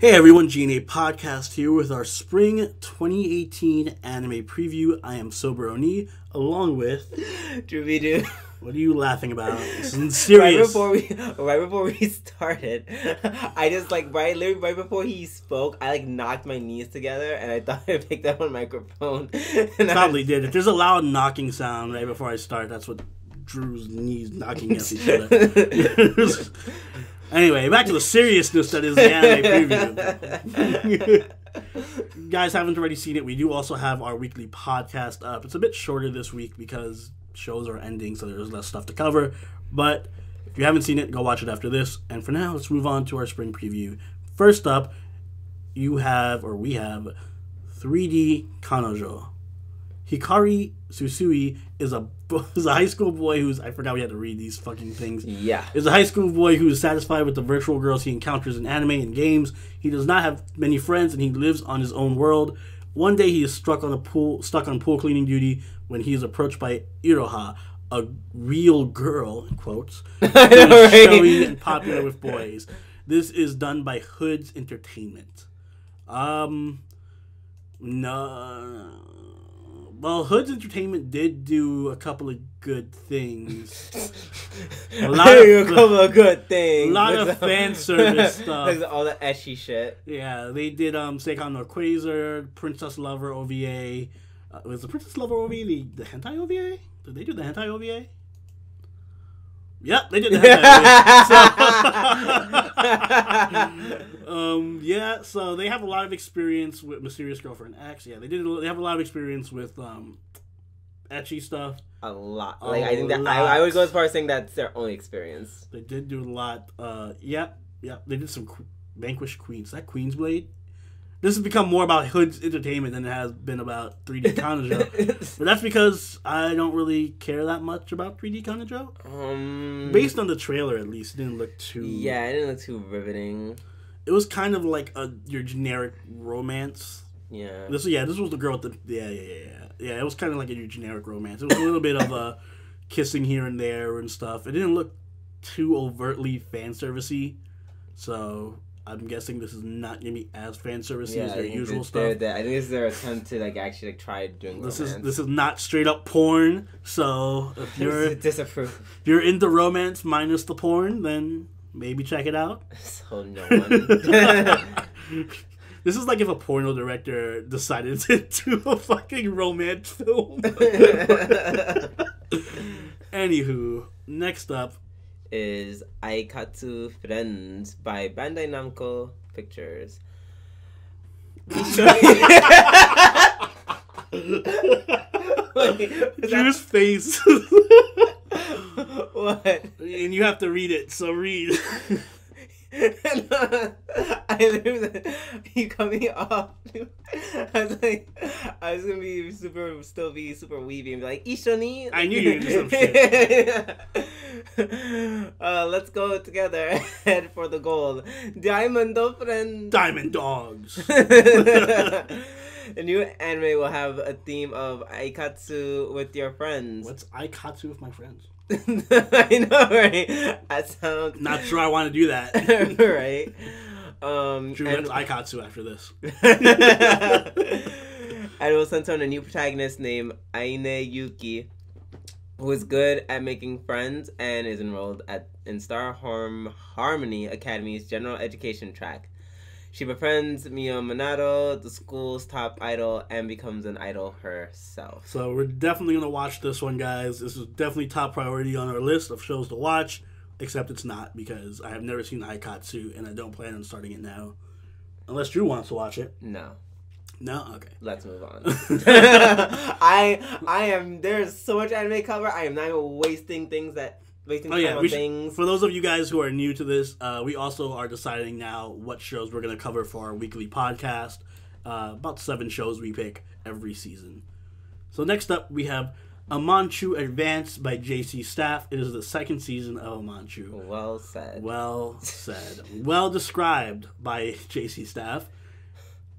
Hey everyone, G&A Podcast here with our Spring 2018 anime preview. I am Sober Oni, along with... Drew. What are you laughing about? This is serious. Right before we started, I just literally right before he spoke, I knocked my knees together and I thought I picked up a microphone. Probably did. If there's a loud knocking sound right before I start, that's what Drew's knees knocking against each other. Anyway, back to the seriousness that is the anime preview. You guys haven't already seen it. We do also have our weekly podcast up. It's a bit shorter this week because shows are ending, so there's less stuff to cover. But if you haven't seen it, go watch it after this. And for now, let's move on to our spring preview. First up, we have 3D Kanojo. Hikari Susui is a high school boy who's... I forgot we had to read these fucking things. Yeah. Is a high school boy who is satisfied with the virtual girls he encounters in anime and games. He does not have many friends and he lives on his own world. One day he is stuck on pool cleaning duty when he is approached by Iroha, a real girl, in quotes, who is showy and popular with boys. This is done by Hood's Entertainment. No... Well, Hood's Entertainment did do a couple of good things. A lot of fan service stuff. All the ecchi shit. Yeah, they did Seikon no Quasar, Princess Lover OVA. Was the Princess Lover OVA the hentai OVA? Did they do the hentai OVA? Yep, they did the hentai OVA. Yeah, so they have a lot of experience with Mysterious Girlfriend X. Yeah, they have a lot of experience with ecchi stuff. A lot. I think that I would go as far as saying that's their only experience. They did do a lot. Yeah. They did some Vanquish Queens. Is that Queen's Blade? This has become more about Hood's Entertainment than it has been about 3D Kanojo. But that's because I don't really care that much about 3D Kanojo. Based on the trailer, at least, it didn't look too... Yeah, it didn't look too riveting. It was kind of like your generic romance. Yeah. This was the girl with the... Yeah, it was kind of like your generic romance. It was a little bit of a kissing here and there and stuff. It didn't look too overtly fan servicey. So... I'm guessing this is not going to be as fan servicey as their usual stuff. I think this is their attempt to actually try doing romance. This is not straight up porn. So if you're disapprove, if you're into romance minus the porn, then maybe check it out. So no one. This is like if a porno director decided to do a fucking romance film. Anywho, next up is Aikatsu Friends by Bandai Namco Pictures. Drew's face. What? And you have to read it, so read. You cut me off. I was gonna be super weeby and be like, Ishoni. I knew you were gonna do some shit. Let's go together. Head for the gold. Diamond friend. Diamond dogs. The new anime will have a theme of Aikatsu with your friends. What's Aikatsu with my friends? I know, right? That sounds... Not sure I want to do that. Right? Drew, that's Aikatsu after this. And it will center on a new protagonist named Aine Yuki, who is good at making friends and is enrolled in Star Harmony Academy's general education track. She befriends Mio Minato, the school's top idol, and becomes an idol herself. So we're definitely going to watch this one, guys. This is definitely top priority on our list of shows to watch, except it's not because I have never seen Aikatsu, and I don't plan on starting it now. Unless Drew wants to watch it. No. No? Okay. Let's move on. There's so much anime cover, I am not even wasting things that... things. For those of you guys who are new to this, we also are deciding now what shows we're going to cover for our weekly podcast. About 7 shows we pick every season. So next up, we have Amanchu Advanced by JC Staff. It is the 2nd season of Amanchu. Well said. Well said. Well described by JC Staff.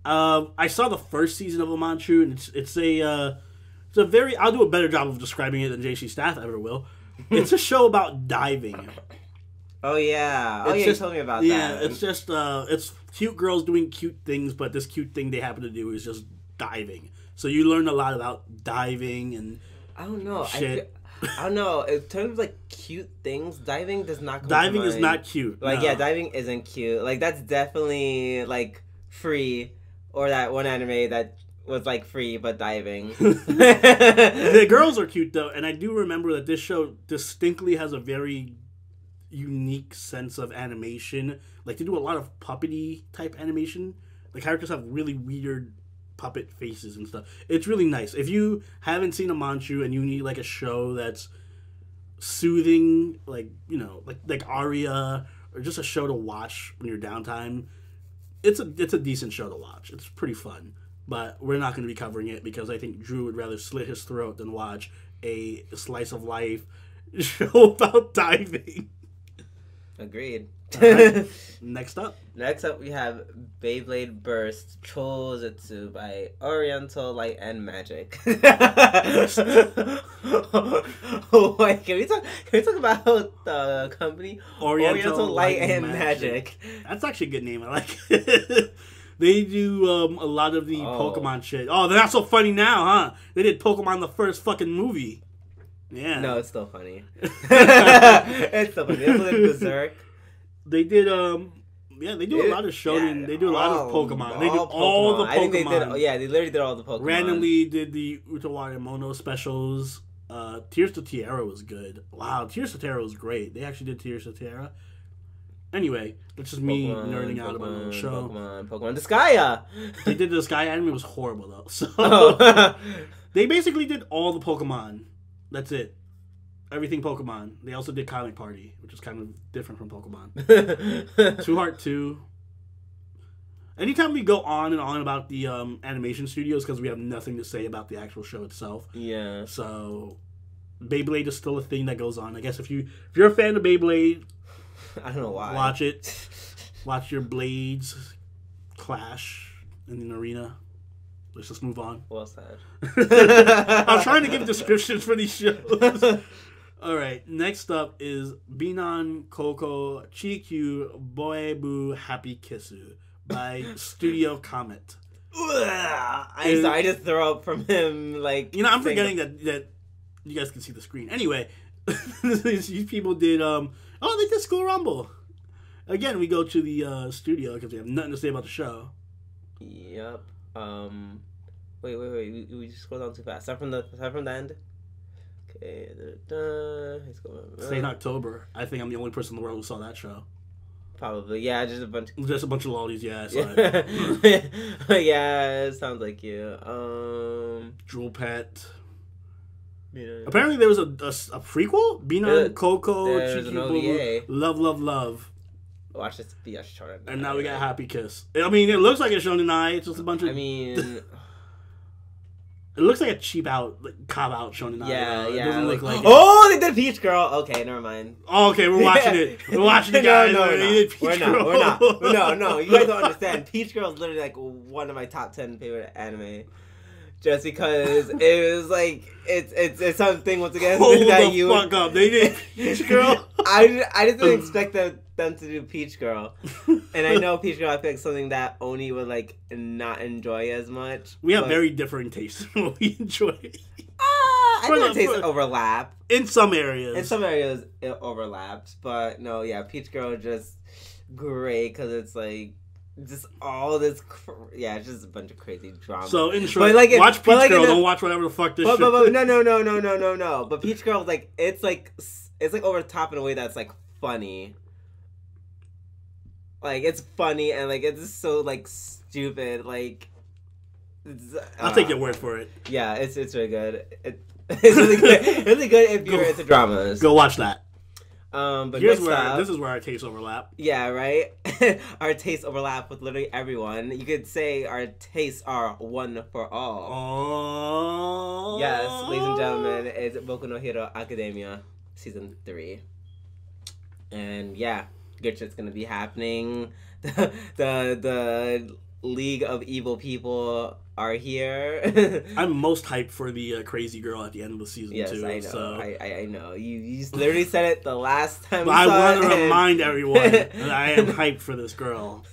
I saw the 1st season of Amanchu, and it's a very... I'll do a better job of describing it than JC Staff ever will. It's a show about diving. Oh yeah. Oh It's yeah. just- You told me about Yeah, that. it's just it's cute girls doing cute things, but this cute thing they happen to do is just diving. So you learn a lot about diving and I don't know. shit. I don't know. In terms of like cute things, diving does not come Diving to is mind. not cute. Like no. yeah, diving isn't cute. Like that's definitely like free, or that one anime that was like free but diving. The girls are cute though, and I do remember that this show distinctly has a very unique sense of animation. Like they do a lot of puppety type animation. The characters have really weird puppet faces and stuff. It's really nice. If you haven't seen a manchu and you need like a show that's soothing, like you know, like Aria, or just a show to watch when you're downtime, it's a decent show to watch. It's pretty fun. But we're not going to be covering it because I think Drew would rather slit his throat than watch a slice of life show about diving. Agreed. Alright. Next up. Next up, we have Beyblade Burst Chojutsu by Oriental Light and Magic. Oh, wait, can we talk about the company Oriental Light and Magic? That's actually a good name. I like it. They do a lot of the Pokemon shit. Oh, they're not so funny now, huh? They did Pokemon the first fucking movie. Yeah. No, it's still funny. It's still funny. They also did Berserk. They did they do a lot of shonen. Yeah, they do a lot of Pokemon. They do all all the Pokemon. I think they did. Yeah, they literally did all the Pokemon. Randomly did the Utawara Mono specials. Tears to Tiara was good. Wow, Tears to Tiara was great. They actually did Tears to Tiara. Anyway, that's just me nerding out about my own show. Pokemon Disgaea. They did the Sky anime. It was horrible though. So Oh. they basically did all the Pokemon. That's it. Everything Pokemon. They also did Comic Party, which is kind of different from Pokemon. Two Heart 2. Anytime we go on and on about the animation studios, because we have nothing to say about the actual show itself. Yeah. So Beyblade is still a thing that goes on. I guess if you're a fan of Beyblade, I don't know why. watch it. Watch your blades clash in an arena. Let's just move on. Well said. I'm trying to give descriptions for these shows. All right, next up is Binan Koko Chikyu Boebu Happy Kissu by Studio Comet. I just throw up from him, like... You know, I'm forgetting that you guys can see the screen. Anyway, these people did, they did School Rumble. Again, we go to the studio because we have nothing to say about the show. Yep. Wait. We just scrolled down too fast. Start from the end. Okay. Say in October. I think I'm the only person in the world who saw that show. Probably. Yeah, just a bunch. Just a bunch of lollies. Yeah, I saw it. Yeah, it sounds like you. Drool Pet. Yeah. Apparently there was a prequel? Binan Koko there's an OVA. Love. Watch this be a short. And now we got Happy Kiss. I mean, it looks like a Shonen Ai. It's just a bunch of... I mean... It looks like a cheap out, like, cop out Shonen Ai. Yeah. It doesn't look like... Oh, they did Peach Girl. Okay, never mind. Oh, okay, we're watching it. We're watching it, guys. No, We're not. No, you guys don't understand. Peach Girl is literally like one of my top 10 favorite anime. Just because it was like it's something once again Hold that the fuck up. They did Peach Girl. I just didn't expect them to do Peach Girl, and I know Peach Girl. I feel like something that Oni would like not enjoy as much. We have very differing tastes in what we enjoy. I think the tastes overlap in some areas. In some areas, it overlaps, but no, yeah, Peach Girl just great because it's like. Just all this, it's just a bunch of crazy drama. So in short, watch Peach Girl. Don't watch whatever the fuck this shit. But no. But Peach Girl, like it's like over the top in a way that's like funny. Like it's funny and like it's just so like stupid. Like I'll take your word for it. Yeah, it's really good. It's really good. It's really good if you're into dramas. Go watch that. But this is where our tastes overlap. Yeah, right? Our tastes overlap with literally everyone. You could say our tastes are one for all. Oh. Yes, ladies and gentlemen, it's Boku no Hero Academia Season 3. And yeah, good shit's gonna be happening. The League of Evil People are here. I'm most hyped for the crazy girl at the end of the season too. I know. So. I know. You literally said it the last time. But I want to remind everyone that I am hyped for this girl.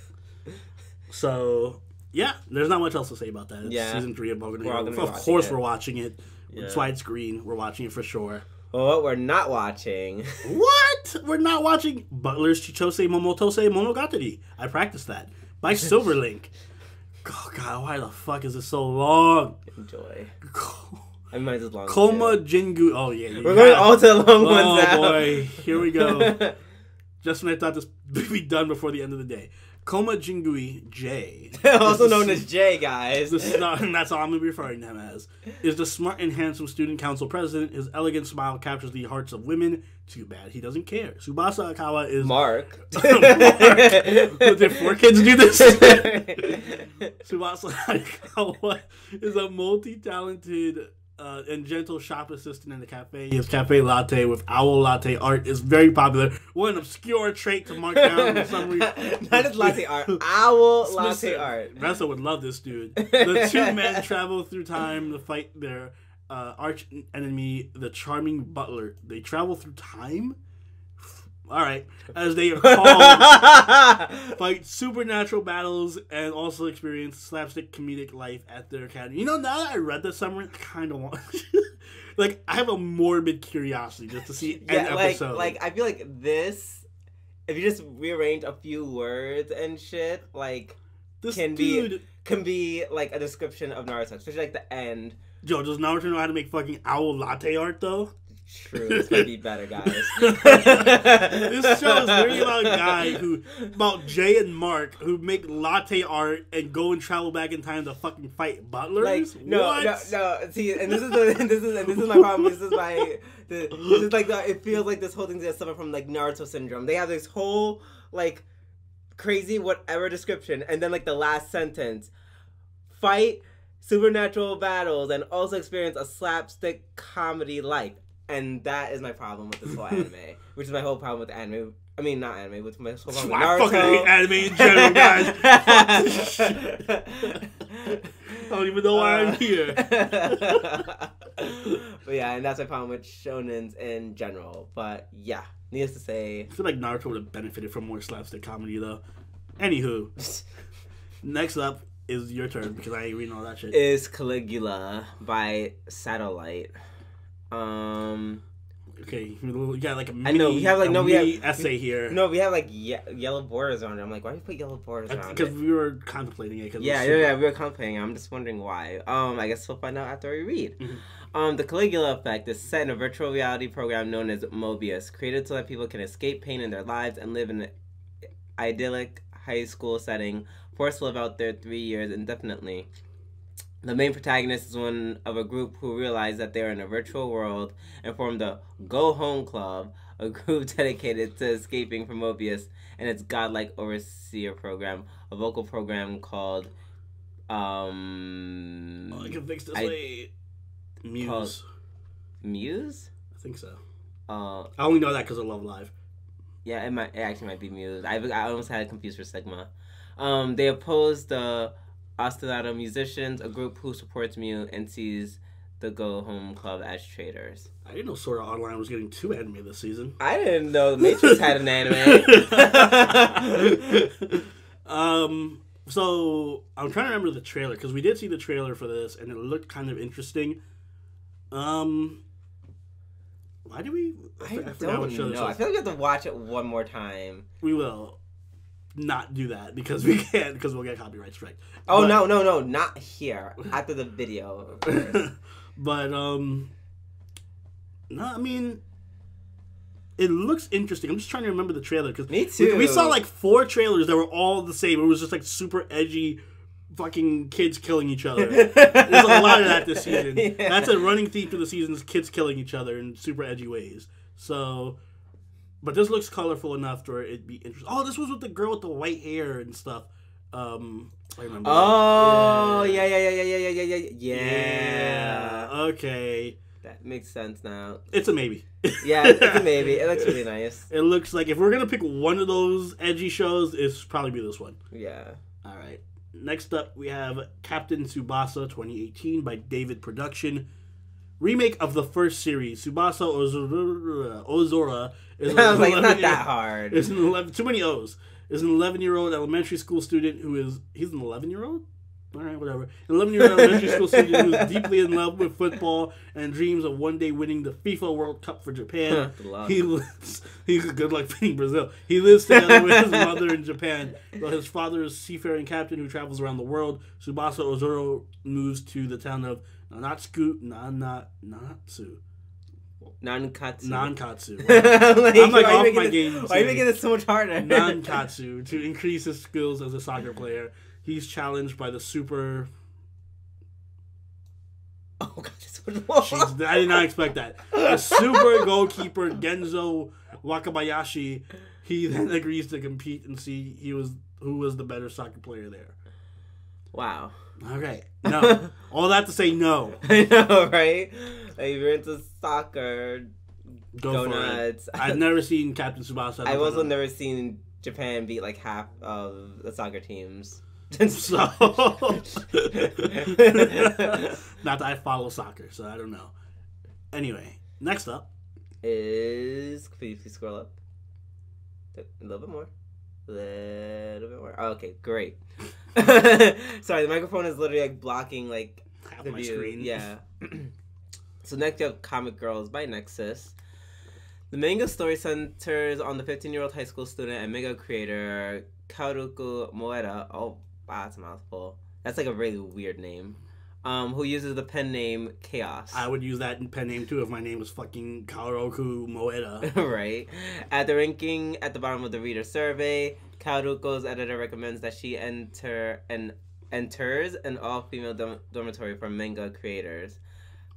So yeah, there's not much else to say about that. It's season 3 of Golden Kamui. Of course, we're watching it. It's widescreen. We're watching it for sure. Well, what we're not watching. What? We're not watching Butler's Chichose Momotose Monogatari. I practiced that. By Silverlink. Oh, God, why the fuck is it so long? Enjoy. I might as long. Koma Jingu. Oh, yeah. We're going all to the long ones now. Oh, boy. Here we go. Just when I thought this would be done before the end of the day. Koma Jingui J. Also known as J, guys. And that's all I'm going to be referring to him as. Is the smart and handsome student council president. His elegant smile captures the hearts of women. Too bad he doesn't care. Tsubasa Akawa is... Mark. Mark. Did 4 kids do this? Tsubasa Akawa is a multi-talented... and gentle shop assistant in the cafe. His cafe latte with owl latte art is very popular. What an obscure trait to mark down for some reason. Not just latte art, owl latte art. Ressa would love this dude. The 2 men travel through time to fight their arch enemy, the charming butler. They travel through time? Alright. As they are called, fight supernatural battles and also experience slapstick comedic life at their academy. You know, now that I read this summary, I kind of want... like, I have a morbid curiosity just to see an episode. Like, I feel like this, if you just rearrange a few words and shit, like, this can be like, a description of Naruto, especially, like, the end. Yo, does Naruto know how to make fucking owl latte art, though? True, this might be better, guys. This show is literally about a guy about Jay and Mark, who make latte art and go and travel back in time to fucking fight butlers. Like, no. See, and this is my problem. It feels like this whole thing's gonna suffer from like Naruto syndrome. They have this whole like crazy whatever description, and then like the last sentence, fight supernatural battles and also experience a slapstick comedy life. And that is my problem with this whole anime, which is my whole problem with anime. I mean, not anime, with my whole problem with Naruto. I fucking hate anime in general, guys. I don't even know why I'm here. But yeah, and that's my problem with shonens in general. But yeah, needless to say, I feel like Naruto would have benefited from more slapstick comedy, though. Anywho, next up is your turn because I ain't reading all that shit. Is Caligula by Satellite. Okay, we got like a mini, I know we have like essay here. No, we have like yellow borders on it. I'm like, why do you put yellow borders on it? Because we were contemplating it. We were contemplating it. I'm just wondering why. I guess we'll find out after we read. Mm-hmm. The Caligula effect is set in a virtual reality program known as Mobius, created so that people can escape pain in their lives and live in an idyllic high school setting, forced to live out their 3 years indefinitely. The main protagonist is one of a group who realize that they're in a virtual world and form the Go Home Club, a group dedicated to escaping from Mobius and its godlike overseer program, a vocal program called I can fix this way. Muse. Muse? I think so. I only know that because of Love Live. Yeah, it actually might be Muse. I almost had it confused for Sigma. They oppose the Ostinato musicians, a group who supports Mew and sees the Go Home Club as traitors. I didn't know Sword Art Online was getting 2 anime this season. I didn't know The Matrix had an anime. So I'm trying to remember the trailer because we did see the trailer for this and it looked kind of interesting. Why did we? I don't know. I feel like we have to watch it one more time. We will not do that because we can't because we'll get copyright strike. Oh, but, no, not here. After the video, of course. But no, I mean, it looks interesting. I'm just trying to remember the trailer because me too. We saw like 4 trailers that were all the same. It was just like super edgy, fucking kids killing each other. There's a lot of that this season. Yeah. That's a running theme through the seasons: kids killing each other in super edgy ways. So. But this looks colorful enough for it'd be interesting. Oh, this was with the girl with the white hair and stuff. I remember. Oh, yeah. Okay. That makes sense now. It's a maybe. Yeah, it's a maybe. It looks really nice. It looks like if we're gonna pick one of those edgy shows, it's probably be this one. Yeah. All right. Next up, we have Captain Tsubasa 2018 by David Production. Remake of the first series. Tsubasa Ozora is I was like, it's not that hard. Is an 11, too many O's. Is an 11-year-old elementary school student who is... He's an 11-year-old? Alright, whatever. An 11-year-old elementary school student who is deeply in love with football and dreams of one day winning the FIFA World Cup for Japan. He's good luck beating Brazil. He lives together with his mother in Japan, while his father is a seafaring captain who travels around the world. Tsubasa Ozora moves to the town of Nankatsu. Nankatsu. Like, I'm like off my game. Why are you making this so much harder? Nankatsu, to increase his skills as a soccer player. He's challenged by the super... Oh, God. I did not expect that. The super goalkeeper, Genzo Wakabayashi, he then agrees to compete and see who was the better soccer player there. Wow. Okay. No. All that to say no. I know, right? Like, if you're into soccer, go for nuts. It. I've never seen Captain Tsubasa. I've also never seen Japan beat like half of the soccer teams. So, not that I follow soccer, so I don't know. Anyway, next up is... Please scroll up. A little bit more. Oh, okay, great. Sorry, the microphone is literally like blocking like half the my view. screen. Yeah. So next you have Comic Girls by Nexus. The manga story centers on the 15-year-old high school student and manga creator Kaoruku Moeda. Oh, wow, that's a mouthful. That's like a really weird name. Who uses the pen name Chaos. I would use that pen name too if my name was fucking Kaoruku Moeda. Right. At the ranking at the bottom of the reader survey, Kaoruko's editor recommends that she enters an all-female dormitory for manga creators.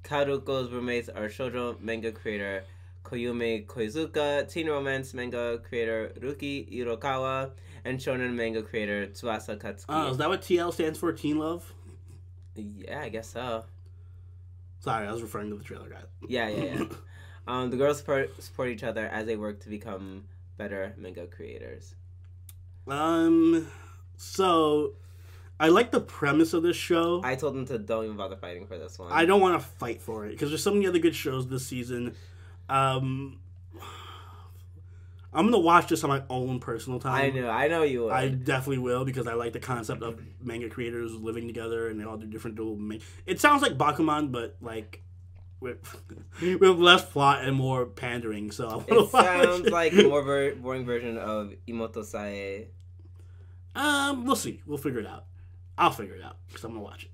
Kaoruko's roommates are shoujo manga creator Koyume Koizuka, teen romance manga creator Ruki Irokawa, and shonen manga creator Tsubasa Katsuki. Oh, is that what TL stands for? Teen Love? Yeah, I guess so. Sorry, I was referring to the trailer, guys. Yeah. The girls support each other as they work to become better manga creators. So I like the premise of this show. I told them to don't even bother fighting for this one. I don't want to fight for it because there's so many other good shows this season. I'm going to watch this on my own personal time. I know you will. I definitely will because I like the concept of manga creators living together and they all do different It sounds like Bakuman, but like with less plot and more pandering. So it sounds like a more boring version of Imoto Sae. We'll see. We'll figure it out. I'll figure it out because I'm going to watch it.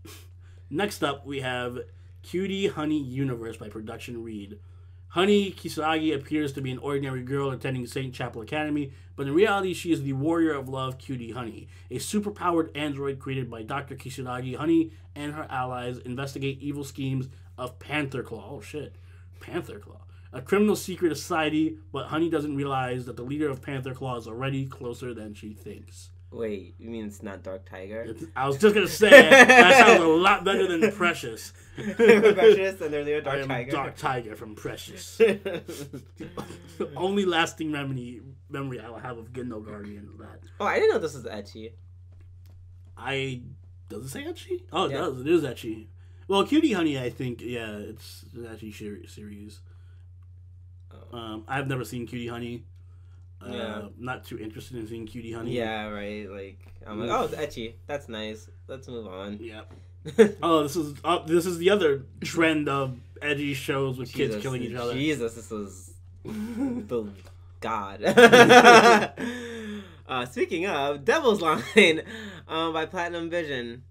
Next up, we have Cutie Honey Universe by Production Read. Honey Kisaragi appears to be an ordinary girl attending St. Chapel Academy, but in reality she is the warrior of love, Cutie Honey, a superpowered android created by Dr. Kisaragi. Honey and her allies investigate evil schemes of Panther Claw. Oh shit, Panther Claw. A criminal secret society, but Honey doesn't realize that the leader of Panther Claw is already closer than she thinks. Wait, you mean it's not Dark Tiger? I was just going to say, that sounds a lot better than Precious. Precious and they're Dark Tiger? Dark Tiger from Precious. The only lasting memory I will have of Ginno Guardian is that. Oh, I didn't know this was ecchi. Does it say ecchi? Oh, it does. It is ecchi. Well, Cutie Honey, I think, yeah, it's an ecchi series. Oh. I've never seen Cutie Honey. Not too interested in seeing Cutie Honey. Yeah, right. Like I'm like, oh, it's ecchi. That's nice. Let's move on. Yeah. Oh, this is the other trend of edgy shows with kids killing each other. Jesus, this was the god. Speaking of Devil's Line, by Platinum Vision.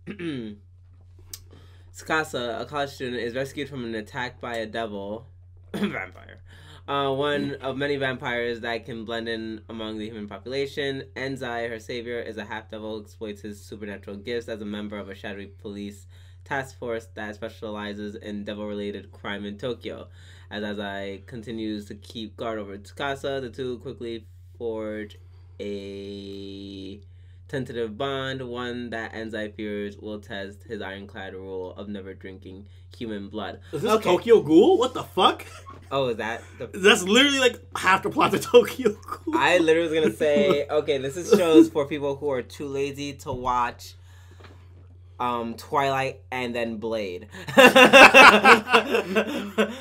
Tsubasa, a college student, is rescued from an attack by a devil vampire. One of many vampires that can blend in among the human population. Enzai, her savior, is a half-devil who exploits his supernatural gifts as a member of a shadowy police task force that specializes in devil-related crime in Tokyo. As Enzai continues to keep guard over Tsubasa, the two quickly forge a tentative bond, one that Enzai fears will test his ironclad rule of never drinking human blood. Is this Tokyo Ghoul? What the fuck? Oh, is that That's literally like half the plot of Tokyo Ghoul. I literally was gonna say, okay, this is shows for people who are too lazy to watch Twilight, and then Blade.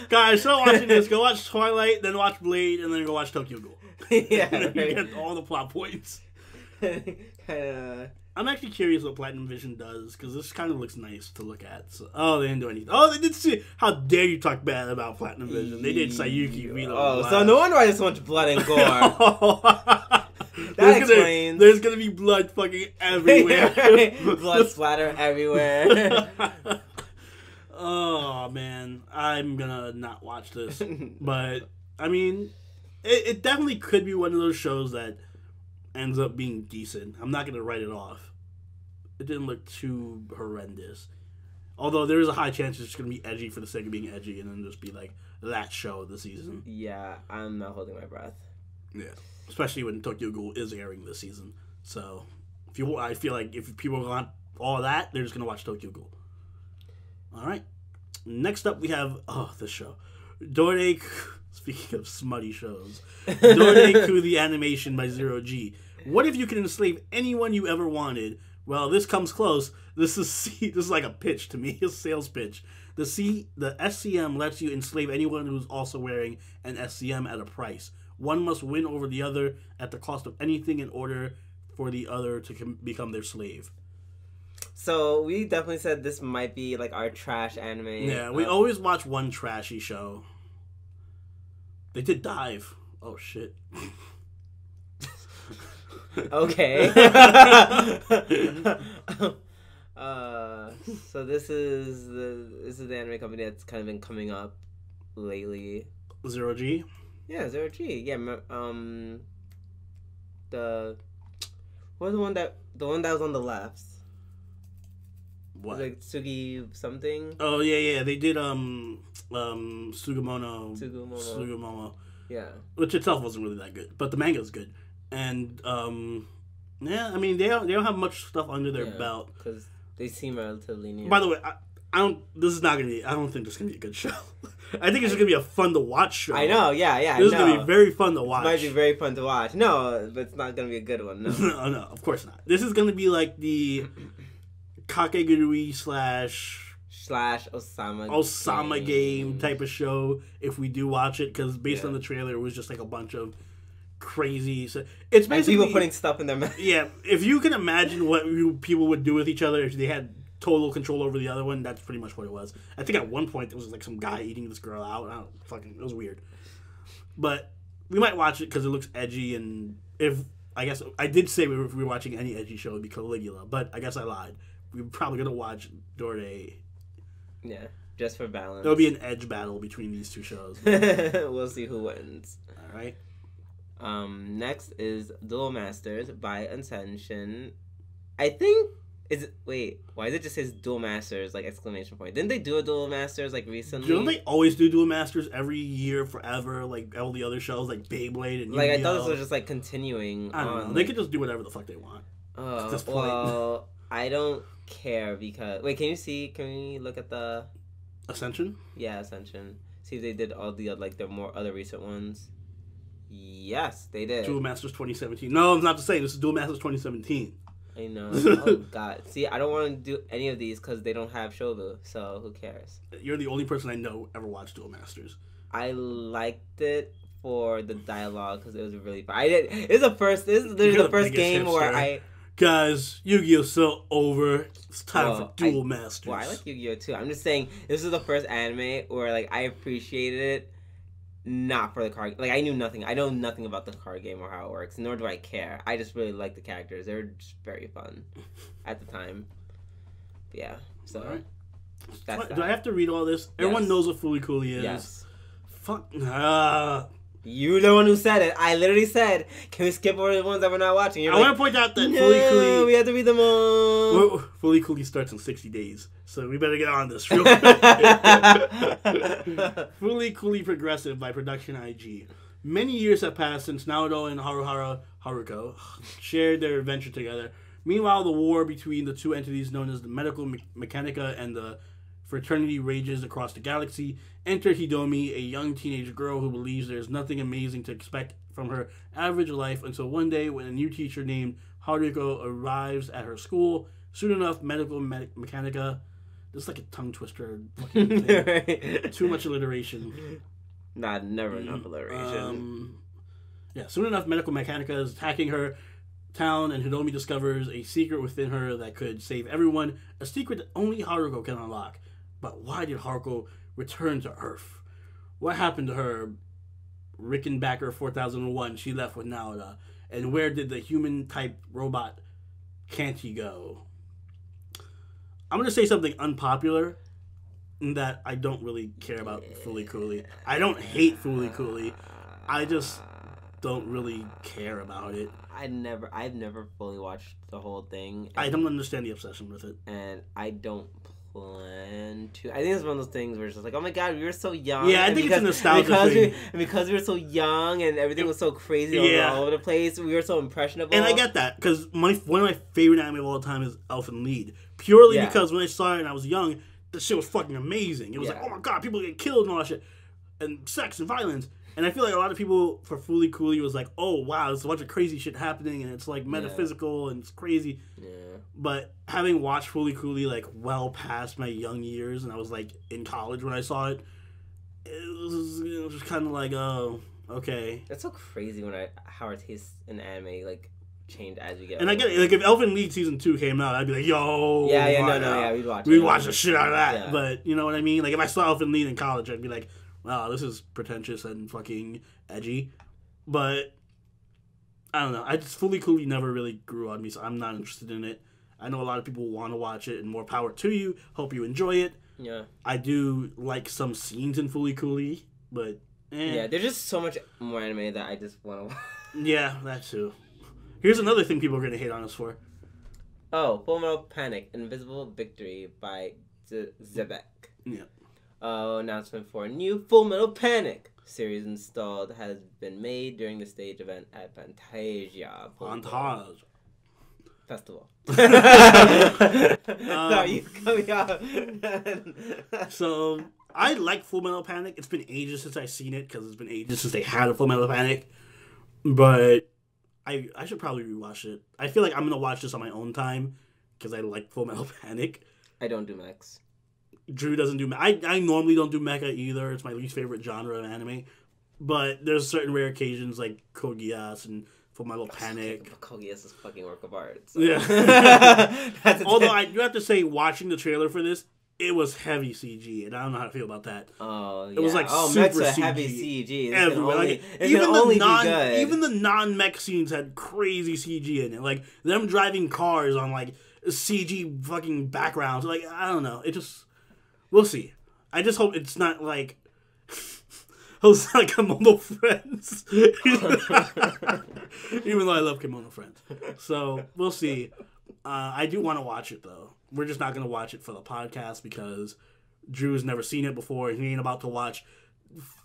Guys, so watching this, go watch Twilight, then watch Blade, and then go watch Tokyo Ghoul. Yeah, right. You right. get all the plot points. Kinda... I'm actually curious what Platinum Vision does, because this kind of looks nice to look at. So, oh, they didn't do anything. Oh, they did see. How dare you talk bad about Platinum Vision? They did Sayuki Reload. Oh, so no wonder why there's so much blood and gore. That explains. There's gonna be blood fucking everywhere. Blood splatter everywhere. Oh, man. I'm gonna not watch this. But, I mean, it definitely could be one of those shows that ends up being decent. I'm not gonna write it off. It didn't look too horrendous. Although there is a high chance it's going to be edgy for the sake of being edgy and then just be like that show of the season. Yeah, I'm not holding my breath. Yeah. Especially when Tokyo Ghoul is airing this season. So, I feel like if people want all that, they're just going to watch Tokyo Ghoul. Alright. Next up we have, this show. Dorei-Ku, speaking of smutty shows. Dorei-Ku the Animation by ZeroG. What if you could enslave anyone you ever wanted? Well, this comes close. This is like a pitch to me, a sales pitch. The SCM lets you enslave anyone who's also wearing an SCM at a price. One must win over the other at the cost of anything in order for the other to become their slave. So we definitely said this might be like our trash anime. Yeah, we always watch one trashy show. They did Dive. Oh shit. Okay. So this is the anime company that's kind of been coming up lately. ZeroG? Yeah, ZeroG. Yeah, what was the one that was on the left? What? Like Tsugi something? Oh yeah. They did Sugumomo. Yeah. Which itself wasn't really that good, but the manga's good. And yeah, I mean they don't have much stuff under their belt because they seem relatively new. By the way, I don't think this is gonna be a good show. I think it's just gonna be a fun to watch show. I know, yeah. This is gonna be very fun to watch. It might be very fun to watch. No, but it's not gonna be a good one. No, no, of course not. This is gonna be like the Kakegurui / Osama game type of show if we do watch it, because based on the trailer it was just like a bunch of crazy. So it's basically people putting stuff in their mouth. Yeah, if you can imagine what people would do with each other if they had total control over the other one, that's pretty much what it was. I think at one point there was like some guy eating this girl out. It was weird. But we might watch it because it looks edgy, and I guess I did say if we were watching any edgy show, it'd be Caligula, but I guess I lied. We're probably gonna watch Dorei. Yeah, just for balance. There'll be an edge battle between these two shows. We'll see who wins. All right. Next is Duel Masters by Ascension. I think why does it just says Duel Masters exclamation point? Didn't they do a Duel Masters recently? Don't they always do Duel Masters every year forever like all the other shows like Beyblade and I thought this was just continuing. I don't know. They could just do whatever the fuck they want. At this point. Well, I don't care because can we look at the Ascension? Yeah, Ascension. See if they did all the the more other recent ones. Yes, they did. Duel Masters 2017. No, I'm not the same. This is Duel Masters 2017. I know. Oh god. See, I don't want to do any of these because they don't have Shobu, so who cares? You're the only person I know ever watched Duel Masters. I liked it for the dialogue because it was really fun. This is the first game hipster. where Guys, Yu-Gi-Oh's so over. It's time for Duel Masters. Well, I like Yu-Gi-Oh too. I'm just saying this is the first anime where I appreciated it, not for the card. I knew nothing. I know nothing about the card game or how it works, nor do I care. I just really like the characters. They're just very fun at the time. But yeah. So. All right. Do I have to read all this? Everyone knows what Fooly Cooly is. Yes. Fuck. You're the one who said it. I literally said, can we skip over the ones that we're not watching? I want to point out that Fooly Cooly... we have to read them all. Fooly Cooly starts in 60 days, so we better get on this real quick. Fooly Cooly Progressive by Production IG. Many years have passed since Naoto and Haruko shared their adventure together. Meanwhile, the war between the two entities known as the Medical Mechanica and the Fraternity rages across the galaxy. Enter Hidomi, a young teenage girl who believes there's nothing amazing to expect from her average life until one day when a new teacher named Haruko arrives at her school. Soon enough, Medical Mechanica. This is like a tongue twister. Fucking thing. Right. Too much alliteration. Never enough alliteration. Yeah, soon enough, Medical Mechanica is attacking her town, and Hidomi discovers a secret within her that could save everyone. A secret that only Haruko can unlock. But why did Haruko return to Earth? What happened to her? Rickenbacker 4001, she left with Naoda. And where did the human-type robot Kanti go? I'm going to say something unpopular in that I don't really care about Fooly Cooly. I don't hate Fooly Cooly. I just don't really care about it. I've never fully watched the whole thing. I don't understand the obsession with it. And I don't plan to. I think it's one of those things where it's just like, oh my god, we were so young. Yeah, I think it's a nostalgia thing. Because we were so young and everything was so crazy all over the place, we were so impressionable. And I get that, because one of my favorite anime of all time is Elfen Lied. Purely because when I saw it and I was young, the shit was fucking amazing. It was like, oh my god, people get killed and all that shit. And sex and violence. And I feel like a lot of people for Fooly Cooly was like, oh wow, there's a bunch of crazy shit happening and it's like metaphysical and it's crazy. Yeah. But having watched Fooly Cooly like well past my young years, and I was like in college when I saw it, it was just kind of like, oh, okay. That's so crazy how our taste in anime like change as we get and older. I get it. Like if Elfen Lied season 2 came out, I'd be like, yo, we'd watch it. We'd watch the shit out of that. Yeah. But you know what I mean? Like if I saw Elfen Lied in college, I'd be like, wow, this is pretentious and fucking edgy. But I don't know. Fooly Cooly never really grew on me, so I'm not interested in it. I know a lot of people want to watch it, and more power to you. Hope you enjoy it. Yeah. I do like some scenes in Fooly Cooly, but yeah, there's just so much more anime that I just want to watch. Yeah, that too. Here's another thing people are going to hate on us for. Oh, Full Metal Panic, Invisible Victory by Zebek. Yeah. Announcement for a new Full Metal Panic series installed has been made during the stage event at Fantasia Festival. So I like Full Metal Panic. It's been ages since I've seen it because it's been ages since they had a Full Metal Panic. But I should probably rewatch it. I feel like I'm gonna watch this on my own time because I like Full Metal Panic. I don't do mechs. Drew doesn't do I normally don't do mecha either. It's my least favorite genre of anime. But there's certain rare occasions like Code Geass and Full Metal Panic. Code Geass is a fucking work of art. So. Yeah. Although I do have to say, watching the trailer for this, it was heavy CG, and I don't know how to feel about that. Oh, yeah. It was like super mechs are CG. heavy CG. Everywhere. Even the non-mech scenes had crazy CG in it. Like, them driving cars on, like, CG fucking backgrounds. Like, I don't know. It just... We'll see. I just hope it's not like... It's like Kimono Friends. Even though I love Kimono Friends. So, we'll see. I do want to watch it, though. We're just not going to watch it for the podcast because Drew's never seen it before. He ain't about to watch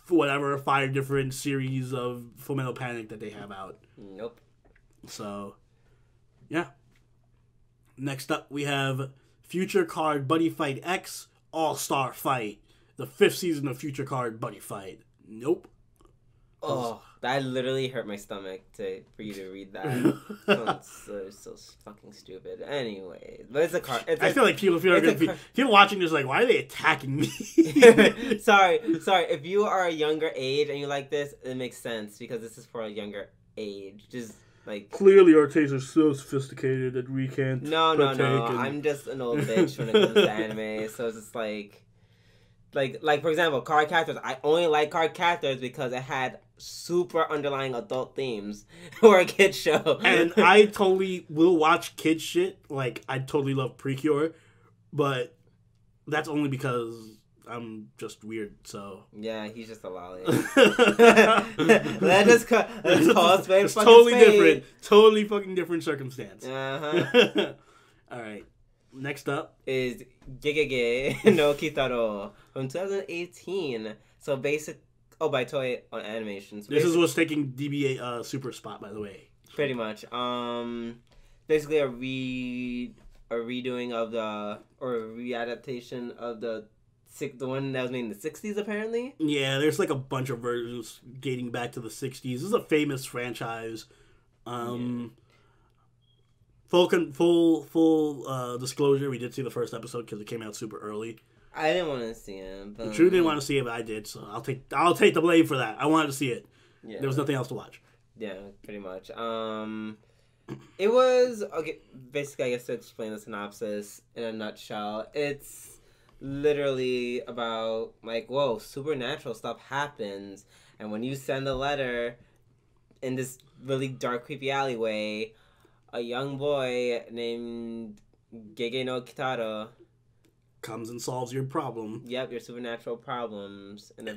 5 different series of Full Metal Panic that they have out. Nope. So, yeah. Next up, we have Future Card Buddy Fight X All-Star Fight. The 5th season of Future Card Buddy Fight. Nope. Oh, that literally hurt my stomach for you to read that. so fucking stupid. Anyway, but it's a card. I feel like people watching this like, why are they attacking me? Sorry. If you are a younger age and you like this, it makes sense because this is for a younger age. Just like clearly, our tastes are so sophisticated that we can't. No. I'm just an old bitch when it comes to anime, so it's just like for example, card characters. I only like card characters because it had super underlying adult themes or a kid show. And I totally will watch kid shit. Like, I totally love Precure, but that's only because I'm just weird, so... Yeah, he's just a lolly. Let's call a spade it's totally spade. Different. Totally fucking different circumstance. Uh-huh. Alright. Next up is Gegege no Kitaro from 2018. So basic... Oh, by Toei on Animation. So this is what's taking DBA super spot, by the way. Pretty much. Basically a redoing of or a readaptation of the one that was made in the 60s, apparently. Yeah, there's like a bunch of versions dating back to the 60s. This is a famous franchise. Full disclosure, we did see the first episode because it came out super early. I didn't want to see it. But... Drew didn't want to see it, but I did, so I'll take the blame for that. I wanted to see it. Yeah. There was nothing else to watch. Yeah, pretty much. It was okay. Basically, I guess to explain the synopsis in a nutshell, it's literally about like, whoa, supernatural stuff happens, and when you send a letter in this really dark, creepy alleyway, a young boy named Gege no Kitaro comes and solves your problem. Yep, your supernatural problems in a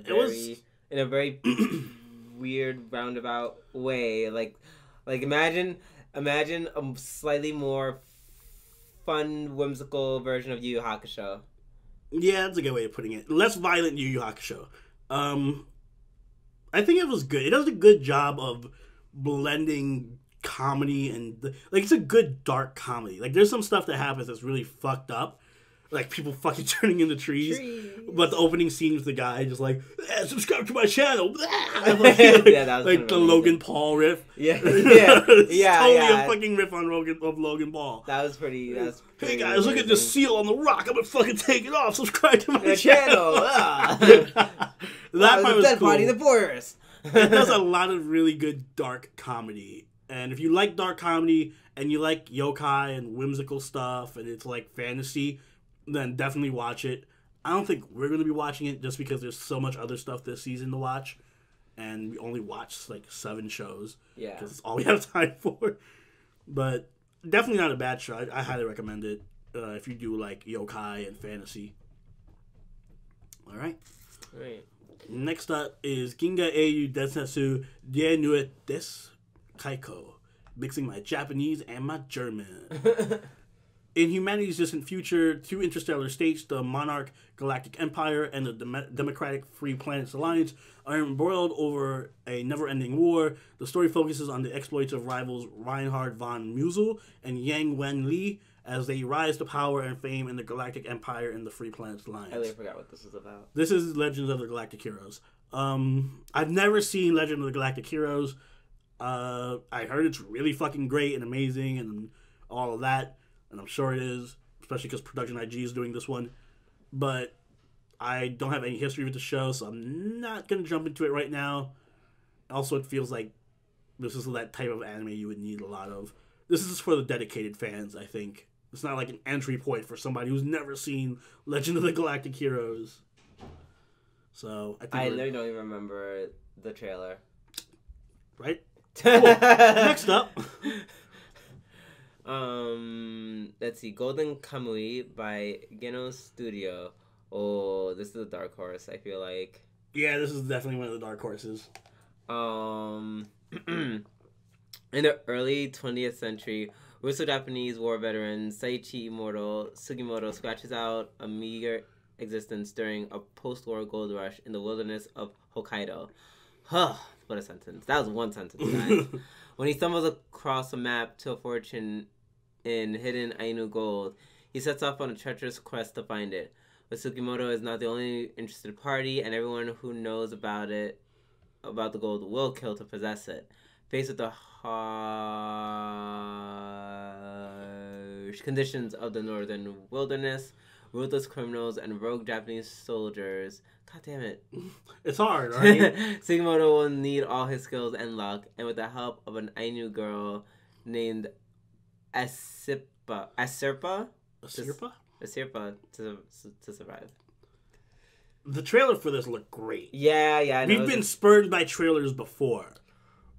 very weird roundabout way. Like imagine a slightly more fun, whimsical version of Yu Yu Hakusho. Yeah, that's a good way of putting it. Less violent Yu Yu Hakusho. I think it was good. It does a good job of blending comedy and like it's a good dark comedy. Like there's some stuff that happens that's really fucked up. Like people fucking turning into trees. But the opening scene with the guy just like, subscribe to my channel. Yeah, that was like the Logan Paul riff. Yeah. Totally a fucking riff on Logan Paul. That was pretty. Hey guys, look at this seal on the rock. I'm gonna fucking take it off. Subscribe to my channel. That part was cool. Party the forest. It does a lot of really good dark comedy. And if you like dark comedy and you like yokai and whimsical stuff and it's like fantasy, then definitely watch it. I don't think we're going to be watching it just because there's so much other stuff this season to watch. And we only watch like 7 shows. Yeah. Because it's all we have time for. But definitely not a bad show. I highly recommend it if you do like yokai and fantasy. All right. Right. Next up is Ginga Densetsu Dienue Des Kaiko. Mixing my Japanese and my German. In humanity's distant future, 2 interstellar states, the Monarch Galactic Empire and the Democratic Free Planets Alliance, are embroiled over a never-ending war. The story focuses on the exploits of rivals Reinhard von Musel and Yang Wen-li as they rise to power and fame in the Galactic Empire and the Free Planets Alliance. I really forgot what this is about. This is Legends of the Galactic Heroes. I've never seen Legend of the Galactic Heroes. I heard it's really fucking great and amazing and all of that. And I'm sure it is, especially because Production IG is doing this one. But I don't have any history with the show, so I'm not going to jump into it right now. Also, it feels like this is that type of anime you would need a lot of. This is just for the dedicated fans, I think. It's not like an entry point for somebody who's never seen Legend of the Galactic Heroes. So I literally don't even remember the trailer. Right? Cool. Next up... let's see, Golden Kamui by Geno Studio. Oh, this is a dark horse, I feel like. Yeah, this is definitely one of the dark horses. In the early 20th century, Russo-Japanese war veteran Saichi Sugimoto scratches out a meager existence during a post-war gold rush in the wilderness of Hokkaido. Huh, what a sentence. That was one sentence, guys. When he stumbles across a map to a fortune in hidden Ainu gold, he sets off on a treacherous quest to find it. But Sugimoto is not the only interested party, and everyone who knows about the gold will kill to possess it. Faced with the harsh conditions of the northern wilderness, ruthless criminals, and rogue Japanese soldiers. God damn it. It's hard, right? Sugimoto will need all his skills and luck, and with the help of an Ainu girl named Asirpa to survive. The trailer for this looked great. Yeah. We've been spurned by trailers before,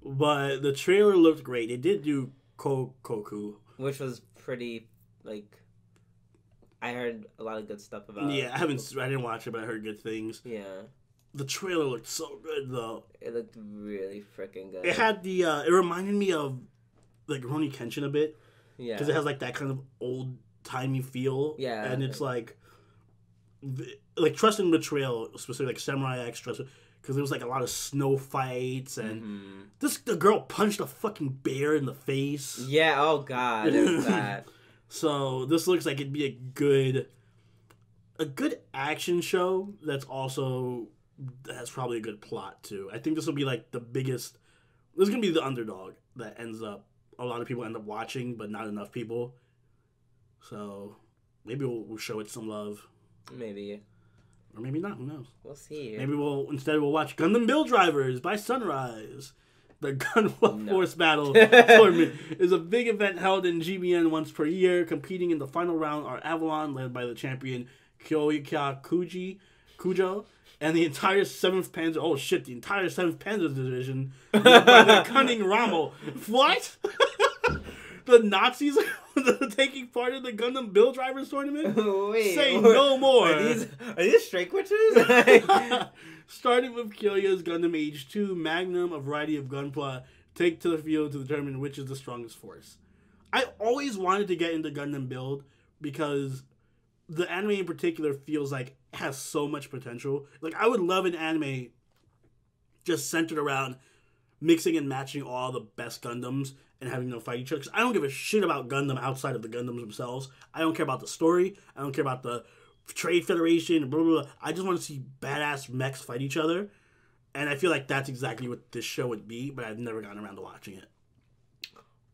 but the trailer looked great. It did do Koku, which was pretty, like... I heard a lot of good stuff about it. Yeah, I didn't watch it, but I heard good things. Yeah. The trailer looked so good, though. It looked really freaking good. It had it reminded me of, like, Rurouni Kenshin a bit. Yeah. Because it has, like, that kind of old-timey feel. Yeah. And it's, like Trust and Betrayal, specifically, like, Samurai X, because there was, like, a lot of snow fights, and the girl punched a fucking bear in the face. Yeah, oh, God, it was that. So this looks like it'd be a good action show that's probably a good plot too. I think this will be like the biggest. This is gonna be the underdog that ends up a lot of people end up watching, but not enough people. So maybe we'll show it some love. Maybe. Or maybe not. Who knows? We'll see. Maybe we'll watch Gundam Build Drivers by Sunrise. The Gunpla Force Battle Tournament is a big event held in GBN once per year. Competing in the final round are Avalon, led by the champion Kyoika Kujo, and the entire 7th Panzer. Oh shit, the entire 7th Panzer Division, led by the cunning Rommel. What? The Nazis are taking part in the Gundam Build Drivers Tournament? Wait, Say no more. Are these straight witches? Starting with Kyoya's Gundam Age 2 Magnum, a variety of gunpla take to the field to determine which is the strongest force. I always wanted to get into Gundam Build because the anime in particular feels like it has so much potential. Like, I would love an anime just centered around mixing and matching all the best Gundams and having them fight each other. Because I don't give a shit about Gundam outside of the Gundams themselves. I don't care about the story. I don't care about the Trade Federation, blah, blah, blah. I just want to see badass mechs fight each other. And I feel like that's exactly what this show would be, but I've never gotten around to watching it.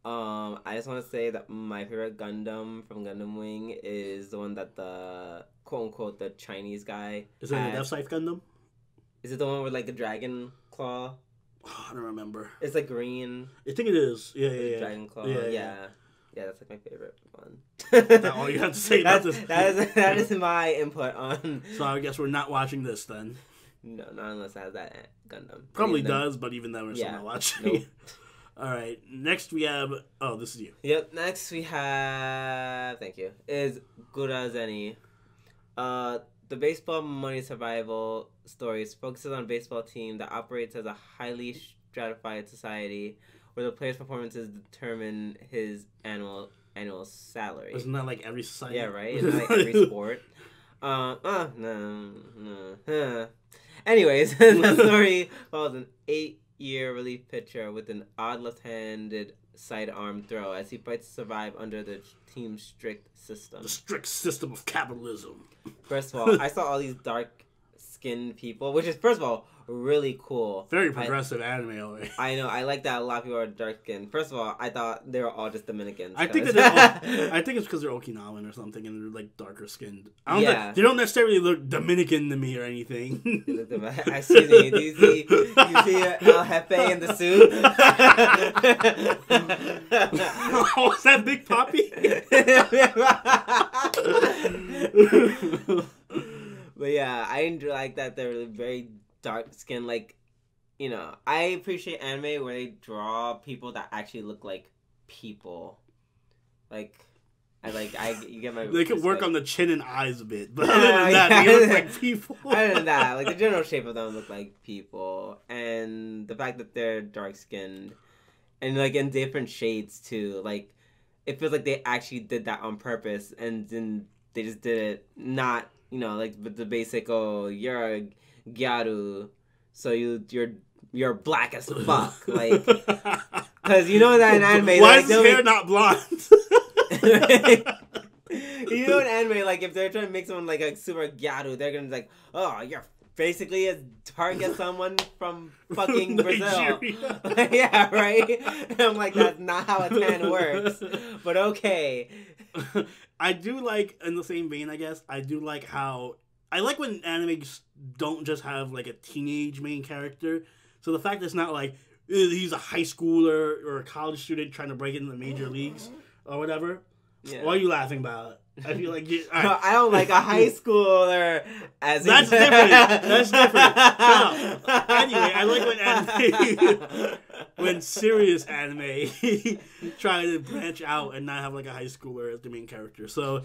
I just want to say that my favorite Gundam from Gundam Wing is the one that the quote-unquote the Chinese guy Is it the Death Scythe Gundam? Is it the one with like the dragon claw? Oh, I don't remember. It's like green. I think it is. Yeah. Dragon claw. Yeah, that's like my favorite one. That's all you have to say about this. That is my input on. So I guess we're not watching this then. No, not unless it has that Gundam. Probably does, but even then we're still not watching. Nope. All right. Next we have. Oh, this is you. Yep. Next we have. Thank you. Is Gurazeni. The baseball money survival stories focuses on a baseball team that operates as a highly stratified society where the player's performances determine his annual salary. Isn't that like every society? Yeah, right? Isn't that like every sport? Anyways, the story follows an 8-year relief pitcher with an odd left-handed sidearm throw as he fights to survive under the team's strict system. The strict system of capitalism. First of all, I saw all these dark-skinned people, which is, first of all, really cool. Very progressive anime already. I know. I like that a lot of people are dark-skinned. First of all, I thought they were all just Dominicans. I think it's because they're Okinawan or something and they're like darker skinned. They don't necessarily look Dominican to me or anything. Excuse me. Do you see El Jefe in the suit? Oh, is that Big Poppy? But yeah, I like that they're very dark skin. Like, you know, I appreciate anime where they draw people that actually look like people. Like, you get my. They could work on the chin and eyes a bit, but other than that, they look like people. Other than that, like the general shape of them look like people, and the fact that they're dark skinned and like in different shades too, like it feels like they actually did that on purpose, and then they just did it not. You know, like the basic, oh, you're a gyaru, so you're black as fuck, like, because you know that in anime, why like, is his hair not blonde? You know in anime, like if they're trying to make someone like a super gyaru, they're gonna be like, oh, you're basically as dark as someone from fucking Brazil. Yeah, right. And I'm like, that's not how a tan works, but okay. I do like, in the same vein, I guess, I do like how, I like when animes don't just have, like, a teenage main character. So the fact that it's not like, he's a high schooler or a college student trying to break into the major leagues or whatever. Yeah. What are you laughing about? I feel like right. No, I don't like a high schooler as That's different. That's different. No. Anyway, I like when anime, when serious anime try to branch out and not have like a high schooler as the main character. So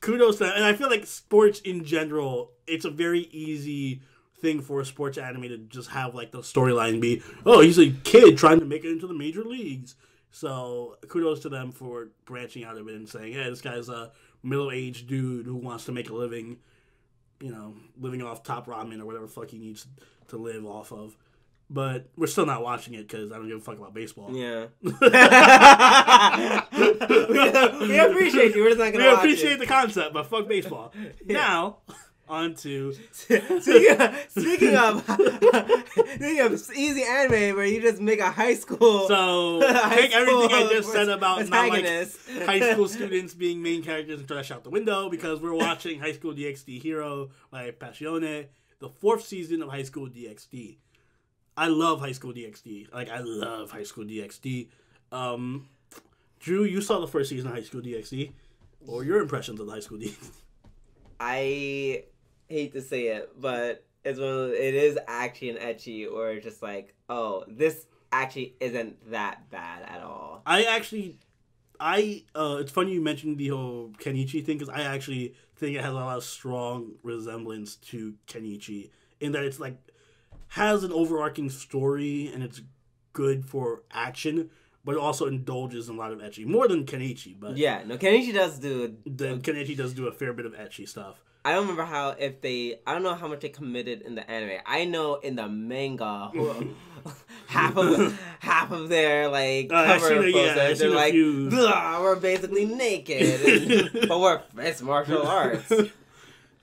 kudos to that. And I feel like sports in general, it's a very easy thing for a sports anime to just have like the storyline be, oh, he's a kid trying to make it into the major leagues. So kudos to them for branching out of it and saying, hey, this guy's a middle-aged dude who wants to make a living, you know, living off top ramen or whatever the fuck he needs to live off of. But we're still not watching it because I don't give a fuck about baseball. Yeah. We appreciate you. We're just not going to watch it. We appreciate the concept, but fuck baseball. Yeah. Now, onto. Speaking of easy anime where you just make a high school. So take everything I just said about not like protagonist. high school students being main characters and trash out the window because we're watching Highschool DxD Hero by Passione, the 4th season of Highschool DxD. I love Highschool DxD. Like, I love Highschool DxD. Drew, you saw the 1st season of Highschool DxD. What were your impressions of Highschool DxD? I hate to say it, but it is actually an ecchi, or just like, oh, this actually isn't that bad at all. It's funny you mentioned the whole Kenichi thing, because I actually think it has a lot of strong resemblance to Kenichi in that it's like has an overarching story and it's good for action, but it also indulges in a lot of ecchi more than Kenichi. But yeah, no, Kenichi does do. Kenichi does do a fair bit of ecchi stuff. I don't remember I don't know how much they committed in the anime. I know in the manga, half of their like cover posters, they're like, we're basically naked, but it's martial arts.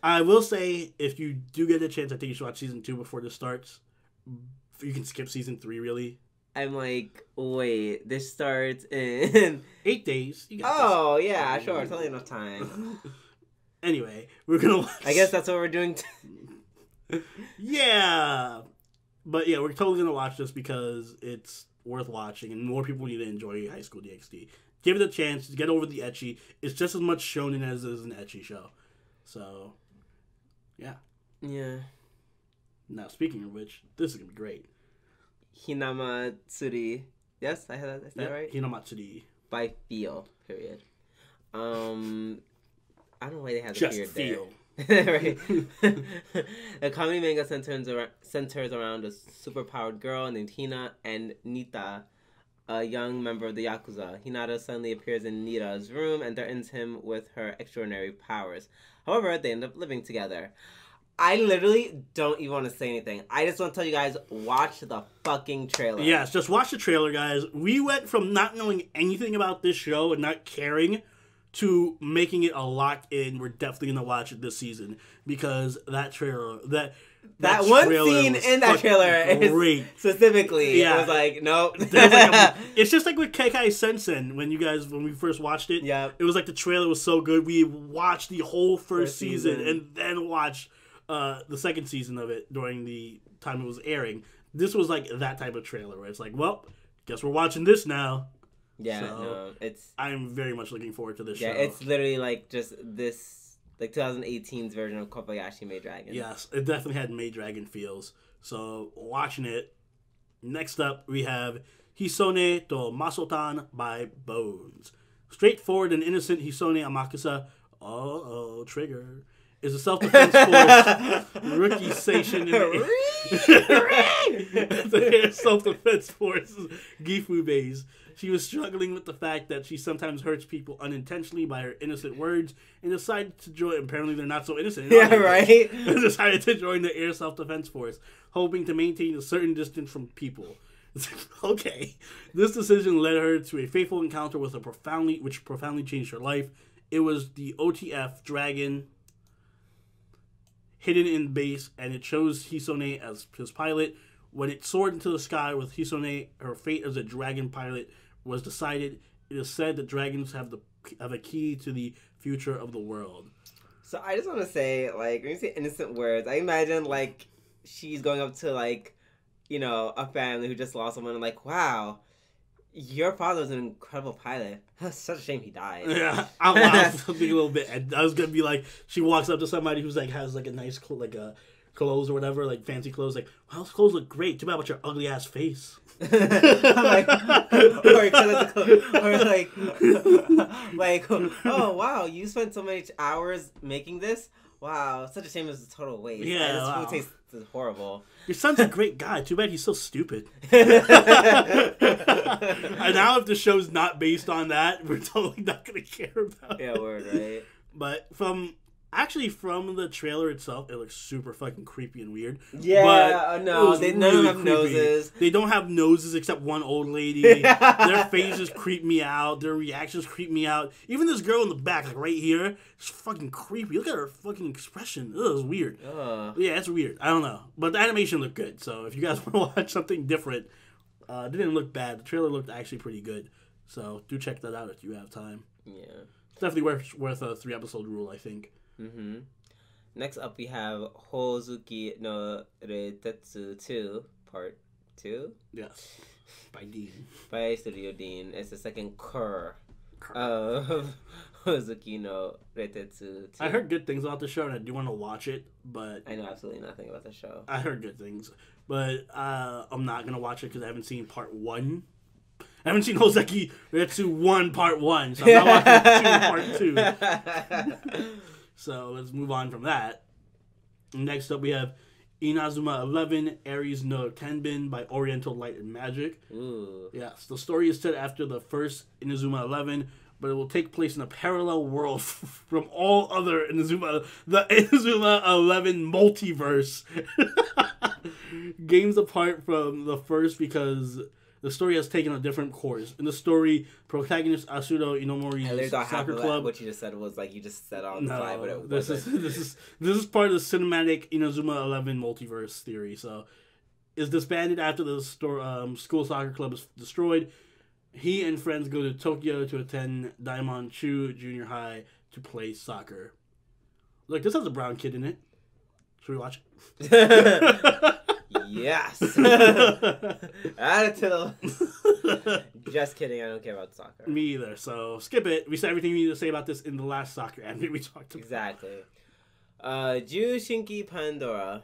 I will say, if you do get a chance, I think you should watch season 2 before this starts. You can skip season 3, really. I'm like, wait, this starts in 8 days. You got this. Yeah, sure, it's only enough time. Anyway, we're gonna watch. I guess that's what we're doing. Yeah, but yeah, we're totally gonna watch this because it's worth watching, and more people need to enjoy Highschool DxD. Give it a chance. Get over the ecchi. It's just as much shonen as it is an ecchi show. So, yeah. Yeah. Now, speaking of which, this is gonna be great. Hinamatsuri. Yes, I had that. Is that right? Hinamatsuri. By feel. Period. I don't know why they have the just period feel. There. Right. The comedy manga centers around a superpowered girl named Hina and Nita, a young member of the Yakuza. Hinata suddenly appears in Nita's room and threatens him with her extraordinary powers. However, they end up living together. I literally don't even want to say anything. I just want to tell you guys, watch the fucking trailer. Yes, just watch the trailer, guys. We went from not knowing anything about this show and not caring to making it a lock-in. We're definitely going to watch it this season because that trailer... That one scene in that trailer is specifically, it was like, nope. It's just like with Keikai Sensen when we first watched it. Yeah, it was like the trailer was so good. We watched the whole first season and then watched the second season of it during the time it was airing. This was like that type of trailer where it's like, well, guess we're watching this now. Yeah, so I'm very much looking forward to this show. Yeah, it's literally like just this. Like 2018's version of Kobayashi Maid Dragon. Yes, it definitely had Maid Dragon feels. So, watching it. Next up, we have Hisone to Masotan by Bones. Straightforward and innocent Hisone Amakusa, trigger, is a self-defense force rookie station in the self-defense force Gifu base. She was struggling with the fact that she sometimes hurts people unintentionally by her innocent words and decided to join. Apparently, they're not so innocent. Yeah, right? Decided to join the Air Self-Defense Force, hoping to maintain a certain distance from people. Okay. This decision led her to a fateful encounter with which profoundly changed her life. It was the OTF Dragon hidden in base, and it chose Hisone as his pilot. When it soared into the sky with Hisone, her fate as a dragon pilot was decided. It is said that dragons have a key to the future of the world. So I just want to say, like, when you say innocent words, I imagine, like, she's going up to, like, you know, a family who just lost someone and, like, wow, your father was an incredible pilot. It's such a shame he died. Yeah, I was thinking a little bit. I was going to be like, she walks up to somebody who's, like, has, like, a nice, like, a clothes or whatever, like fancy clothes, like, well, those clothes look great. Too bad about your ugly ass face. like, oh wow, you spent so many hours making this. Wow, such a shame. It was a total waste. Yeah, this food tastes horrible. Your son's a great guy. Too bad he's so stupid. And now, if the show's not based on that, we're totally not gonna care about it. Yeah, word, right? But from Actually, from the trailer itself, it looks super fucking creepy and weird. Yeah, no, they none of them have noses. They don't have noses except one old lady. Their faces creep me out. Their reactions creep me out. Even this girl in the back, like right here, it's fucking creepy. Look at her fucking expression. Ugh, it's weird. Yeah, it's weird. I don't know. But the animation looked good. So if you guys want to watch something different, it didn't look bad. The trailer looked actually pretty good. So do check that out if you have time. Yeah. It's definitely worth a 3-episode rule, I think. Mm-hmm. Next up, we have Hozuki no Reitetsu 2, Part 2. Yes. By Dean. By Studio Dean. It's the second cur of Hozuki no Reitetsu 2. I heard good things about the show, and I do want to watch it, but... I know absolutely nothing about the show. I heard good things, but I'm not going to watch it because I haven't seen Part 1. I haven't seen Hozuki Reitetsu 1 Part 1, so I'm not watching 2 Part 2. So let's move on from that. Next up, we have Inazuma 11 Aries no Tenbin by Oriental Light and Magic. Ooh. Yes, the story is set after the first Inazuma 11, but it will take place in a parallel world from all other the Inazuma 11 multiverse. Games apart from the first because the story has taken a different course. In the story, protagonist Asuro Inomori's soccer club. What you just said was like you just said on the fly, but it wasn't. This is part of the cinematic Inazuma 11 multiverse theory. So, is disbanded after the school soccer club is destroyed. He and friends go to Tokyo to attend Daimon Chu Junior High to play soccer. Look, this has a brown kid in it. Should we watch it? Yes. Add it to the... Just kidding. I don't care about soccer. Me either. So skip it. We said everything we need to say about this in the last soccer anime we talked about. Exactly. Jushinki Pandora.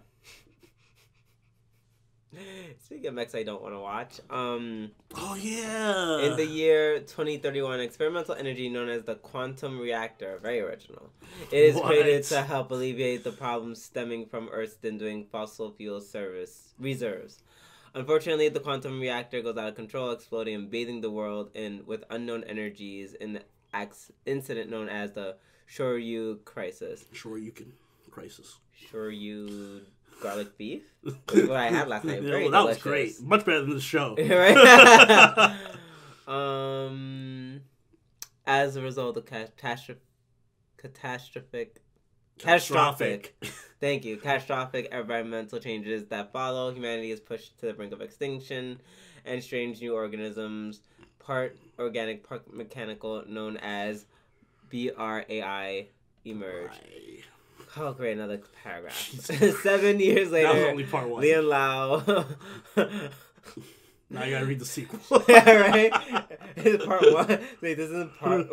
Speaking of mechs I don't want to watch. Oh, yeah. In the year 2031, experimental energy known as the quantum reactor, very original, it is created to help alleviate the problems stemming from Earth's dwindling fossil fuel reserves. Unfortunately, the quantum reactor goes out of control, exploding and bathing the world with unknown energies in the incident known as the Shoryu crisis. Shoryuken crisis. Shoryu... garlic beef? What I had last night. Very that delicious. was great. Much better than the show. Right? As a result of catastrophic thank you. Catastrophic environmental changes that follow, humanity is pushed to the brink of extinction, and strange new organisms, part organic, part mechanical, known as BRAI, emerge. Oh, great, another paragraph. 7 years later, that was only part 1. Lian Lao. Now you gotta read the sequel. Yeah, right? Part 1. Wait, this isn't part...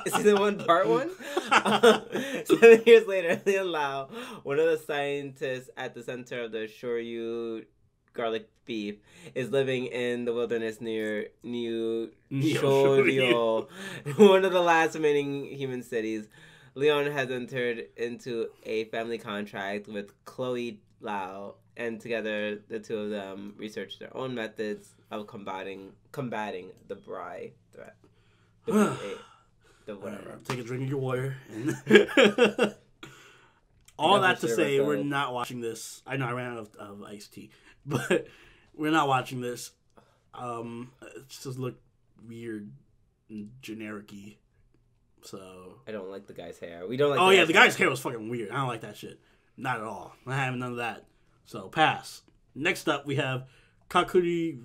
Season 1, part 1? 7 years later, Lian Lao, one of the scientists at the center of the Shoryu garlic beef, is living in the wilderness near New Shoryu, one of the last remaining human cities. Leon has entered into a family contract with Chloe Lau, and together the two of them research their own methods of combating the Bri threat. The whatever. Right, take a drink of your water. All that to say, we're not watching this. I know I ran out of iced tea, but we're not watching this. It just looked weird and generic-y. So I don't like the guy's hair. We don't like. Oh yeah, the guy's hair was fucking weird. I don't like that shit. Not at all. I have none of that. So pass. Next up, we have Kakurio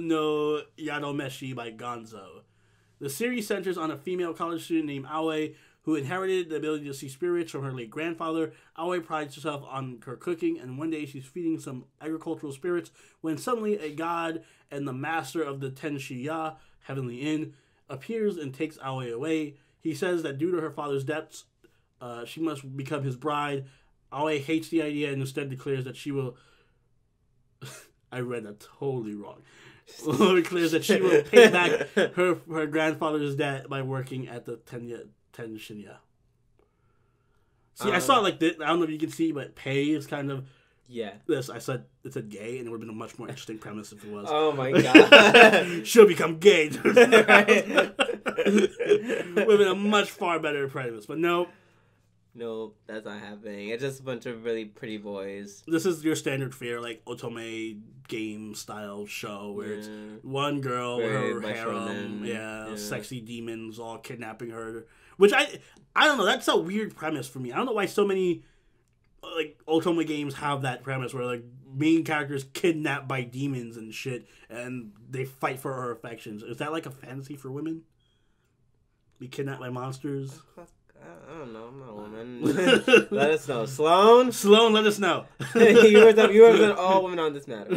no Yadomeshi by Gonzo. The series centers on a female college student named Aoi who inherited the ability to see spirits from her late grandfather. Aoi prides herself on her cooking, and one day she's feeding some agricultural spirits when suddenly a god and the master of the Tenshiya Heavenly Inn appears and takes Aoi away. He says that due to her father's debts, she must become his bride. Aoi hates the idea and instead declares that she will... I read that totally wrong. Declares that she will pay back her grandfather's debt by working at the Tenshiya. See, I saw like this. I don't know if you can see, but pay is kind of Yeah. this, I said it said gay, and it would have been a much more interesting premise if it was. Oh my god. She'll become gay. Would have Right. been a much far better premise, but no. No, that's not happening. It's just a bunch of really pretty boys. This is your standard fare, like otome game style show where it's one girl, her harem, sexy demons all kidnapping her. Which I don't know. That's a weird premise for me. I don't know why so many like otome games have that premise where like main characters kidnapped by demons and shit, and they fight for her affections. Is that like a fantasy for women? Be kidnapped by monsters. I don't know. I'm not a woman. Let us know. Sloan, let us know. you represent all women on this matter.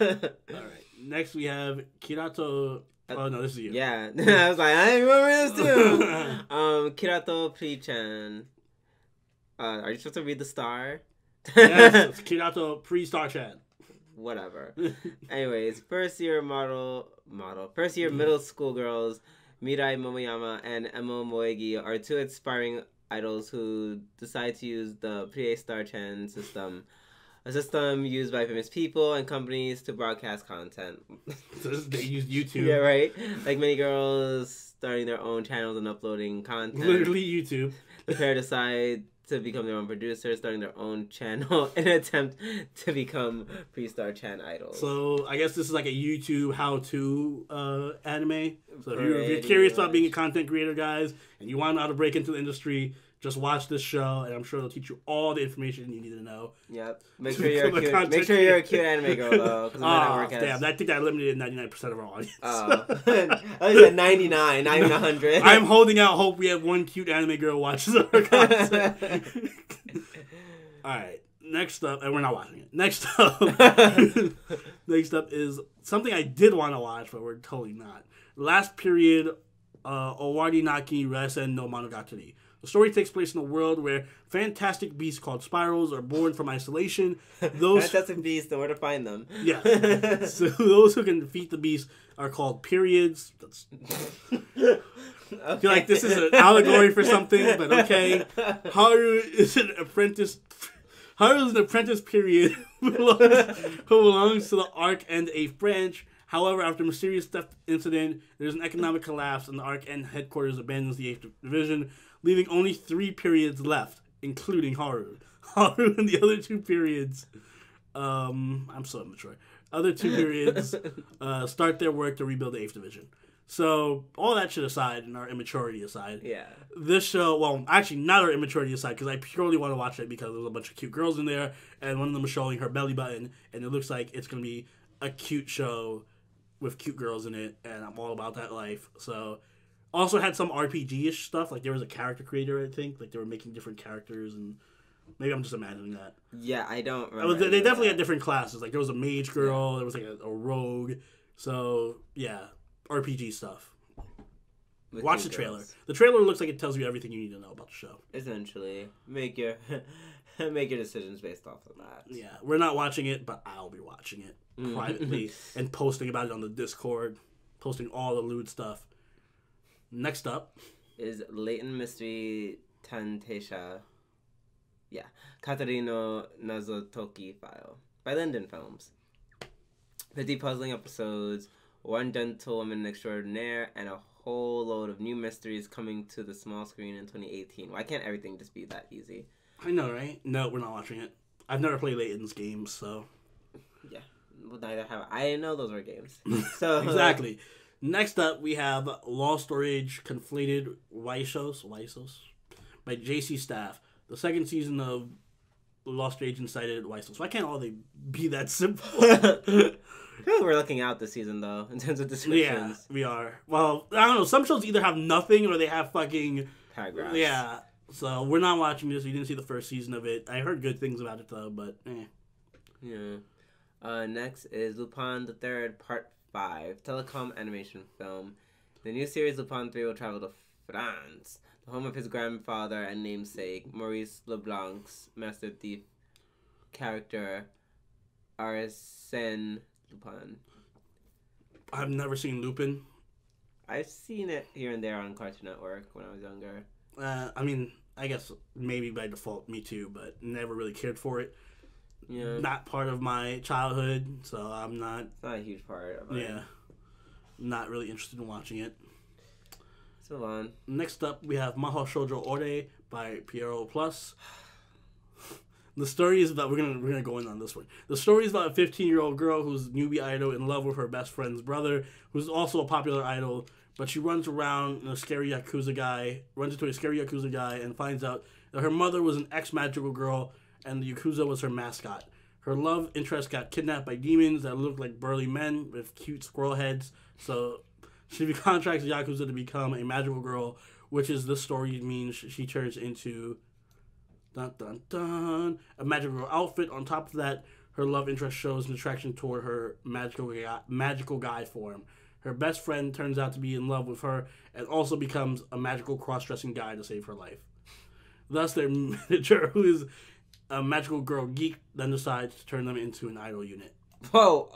All right. Next we have Kirato. Oh no, this is you. Yeah. I was like, I remember this too. Kirato Pri-chan. Are you supposed to read the star? Yes, it's Kirato Pre-Star Chat. Whatever. Anyways, first year middle school girls Mirai Momoyama and Emo Moegi are two aspiring idols who decide to use the Pre-Star-chan system, a system used by famous people and companies to broadcast content. So they use YouTube. Yeah, right? Like many girls starting their own channels and uploading content. Literally YouTube. The pair decide to become their own producers, starting their own channel in an attempt to become Pre-Star-chan idols. So I guess this is like a YouTube how-to anime. So if you're curious about being a content creator, guys, and you want to know how to break into the industry, just watch this show, and I'm sure it'll teach you all the information you need to know. Yep. Make sure you're a cute anime girl, though. Damn. I think that limited 99% of our audience. Oh. I was at 99, not even 100. I'm holding out hope we have one cute anime girl watches our content. Alright. Next up, and we're not watching it. Next up is something I did want to watch, but we're totally not. Last period, Owari Naki Resen no Monogatari. The story takes place in a world where fantastic beasts called spirals are born from isolation. Fantastic beasts, and where to find them. Yeah. So those who can defeat the beasts are called periods. Okay. I feel like this is an allegory for something, but okay. Haru is an apprentice period who belongs to the Arc End 8th branch. However, after a mysterious theft incident, there's an economic collapse, and the Arc End headquarters abandons the 8th division, leaving only 3 periods left, including Haru. Haru and the other 2 periods, I'm so immature. Other 2 periods start their work to rebuild the 8th division. So, all that shit aside, and our immaturity aside, this show, well, actually not our immaturity aside, because I purely want to watch it because there's a bunch of cute girls in there, and one of them was showing her belly button, and it looks like it's going to be a cute show with cute girls in it, and I'm all about that life. So, also had some RPG-ish stuff, like there was a character creator, I think, like they were making different characters, and maybe I'm just imagining that. Yeah, I don't remember. They definitely had different classes, like there was a mage girl, there was like a rogue, so, yeah. RPG stuff. Watch the trailer. The trailer looks like it tells you everything you need to know about the show. Essentially, make your decisions based off of that. Yeah, we're not watching it, but I'll be watching it privately and posting about it on the Discord, posting all the lewd stuff. Next up is Latent Mystery Tanteisha. Yeah, Katarino Nazotoki File by Linden Films. 50 puzzling episodes. One gentlewoman extraordinaire, and a whole load of new mysteries coming to the small screen in 2018. Why can't everything just be that easy? I know, right? No, we're not watching it. I've never played Layton's games, so... Yeah, well, neither have I. I didn't know those were games. So exactly. Next up, we have Lost Storage Conflated Waisos by JC Staff. The second season of Lost Storage Incited Waisos. Why can't all they be that simple? I feel like we're looking out this season, though, in terms of descriptions. Yeah, we are. Well, I don't know. Some shows either have nothing or they have fucking... paragraphs. Yeah. So, we're not watching this. We didn't see the first season of it. I heard good things about it, though, but Yeah. Next is Lupin the Third, Part 5, telecom animation film. The new series Lupin 3 will travel to France, the home of his grandfather and namesake, Maurice Leblanc's master thief character, Arsène Lupin. I've never seen Lupin. I've seen it here and there on Cartoon Network when I was younger. I mean, I guess maybe by default, me too, but never really cared for it. not part of my childhood, so I'm not. It's not a huge part of it. Yeah, not really interested in watching it. Let's move on. Next up, we have Mahou Shoujo Ore by Piero Plus. The story is about we're gonna go in on this one. The story is about a 15-year-old girl who's a newbie idol in love with her best friend's brother, who's also a popular idol. But she runs around in a scary Yakuza guy, runs into a scary Yakuza guy, and finds out that her mother was an ex-magical girl, and the Yakuza was her mascot. Her love interest got kidnapped by demons that looked like burly men with cute squirrel heads. So she contracts the Yakuza to become a magical girl, which is this story means she turns into dun dun dun a magical girl outfit. On top of that, her love interest shows an attraction toward her magical guy form. Her best friend turns out to be in love with her and also becomes a magical cross-dressing guy to save her life. Thus, their manager, who is a magical girl geek, then decides to turn them into an idol unit. Whoa,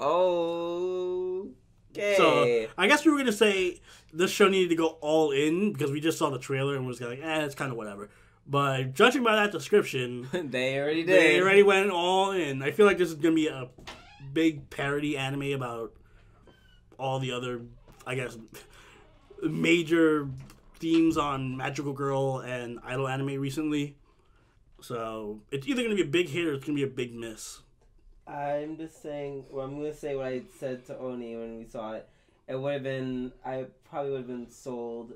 okay. So, I guess we were going to say this show needed to go all in because we just saw the trailer and was like, it's kind of whatever. But judging by that description, they already did. They already went all in. I feel like this is going to be a big parody anime about all the other, I guess, major themes on Magical Girl and idol anime recently. So it's either going to be a big hit or it's going to be a big miss. I'm just saying, I'm going to say what I said to Oni when we saw it. It would have been, I probably would have been sold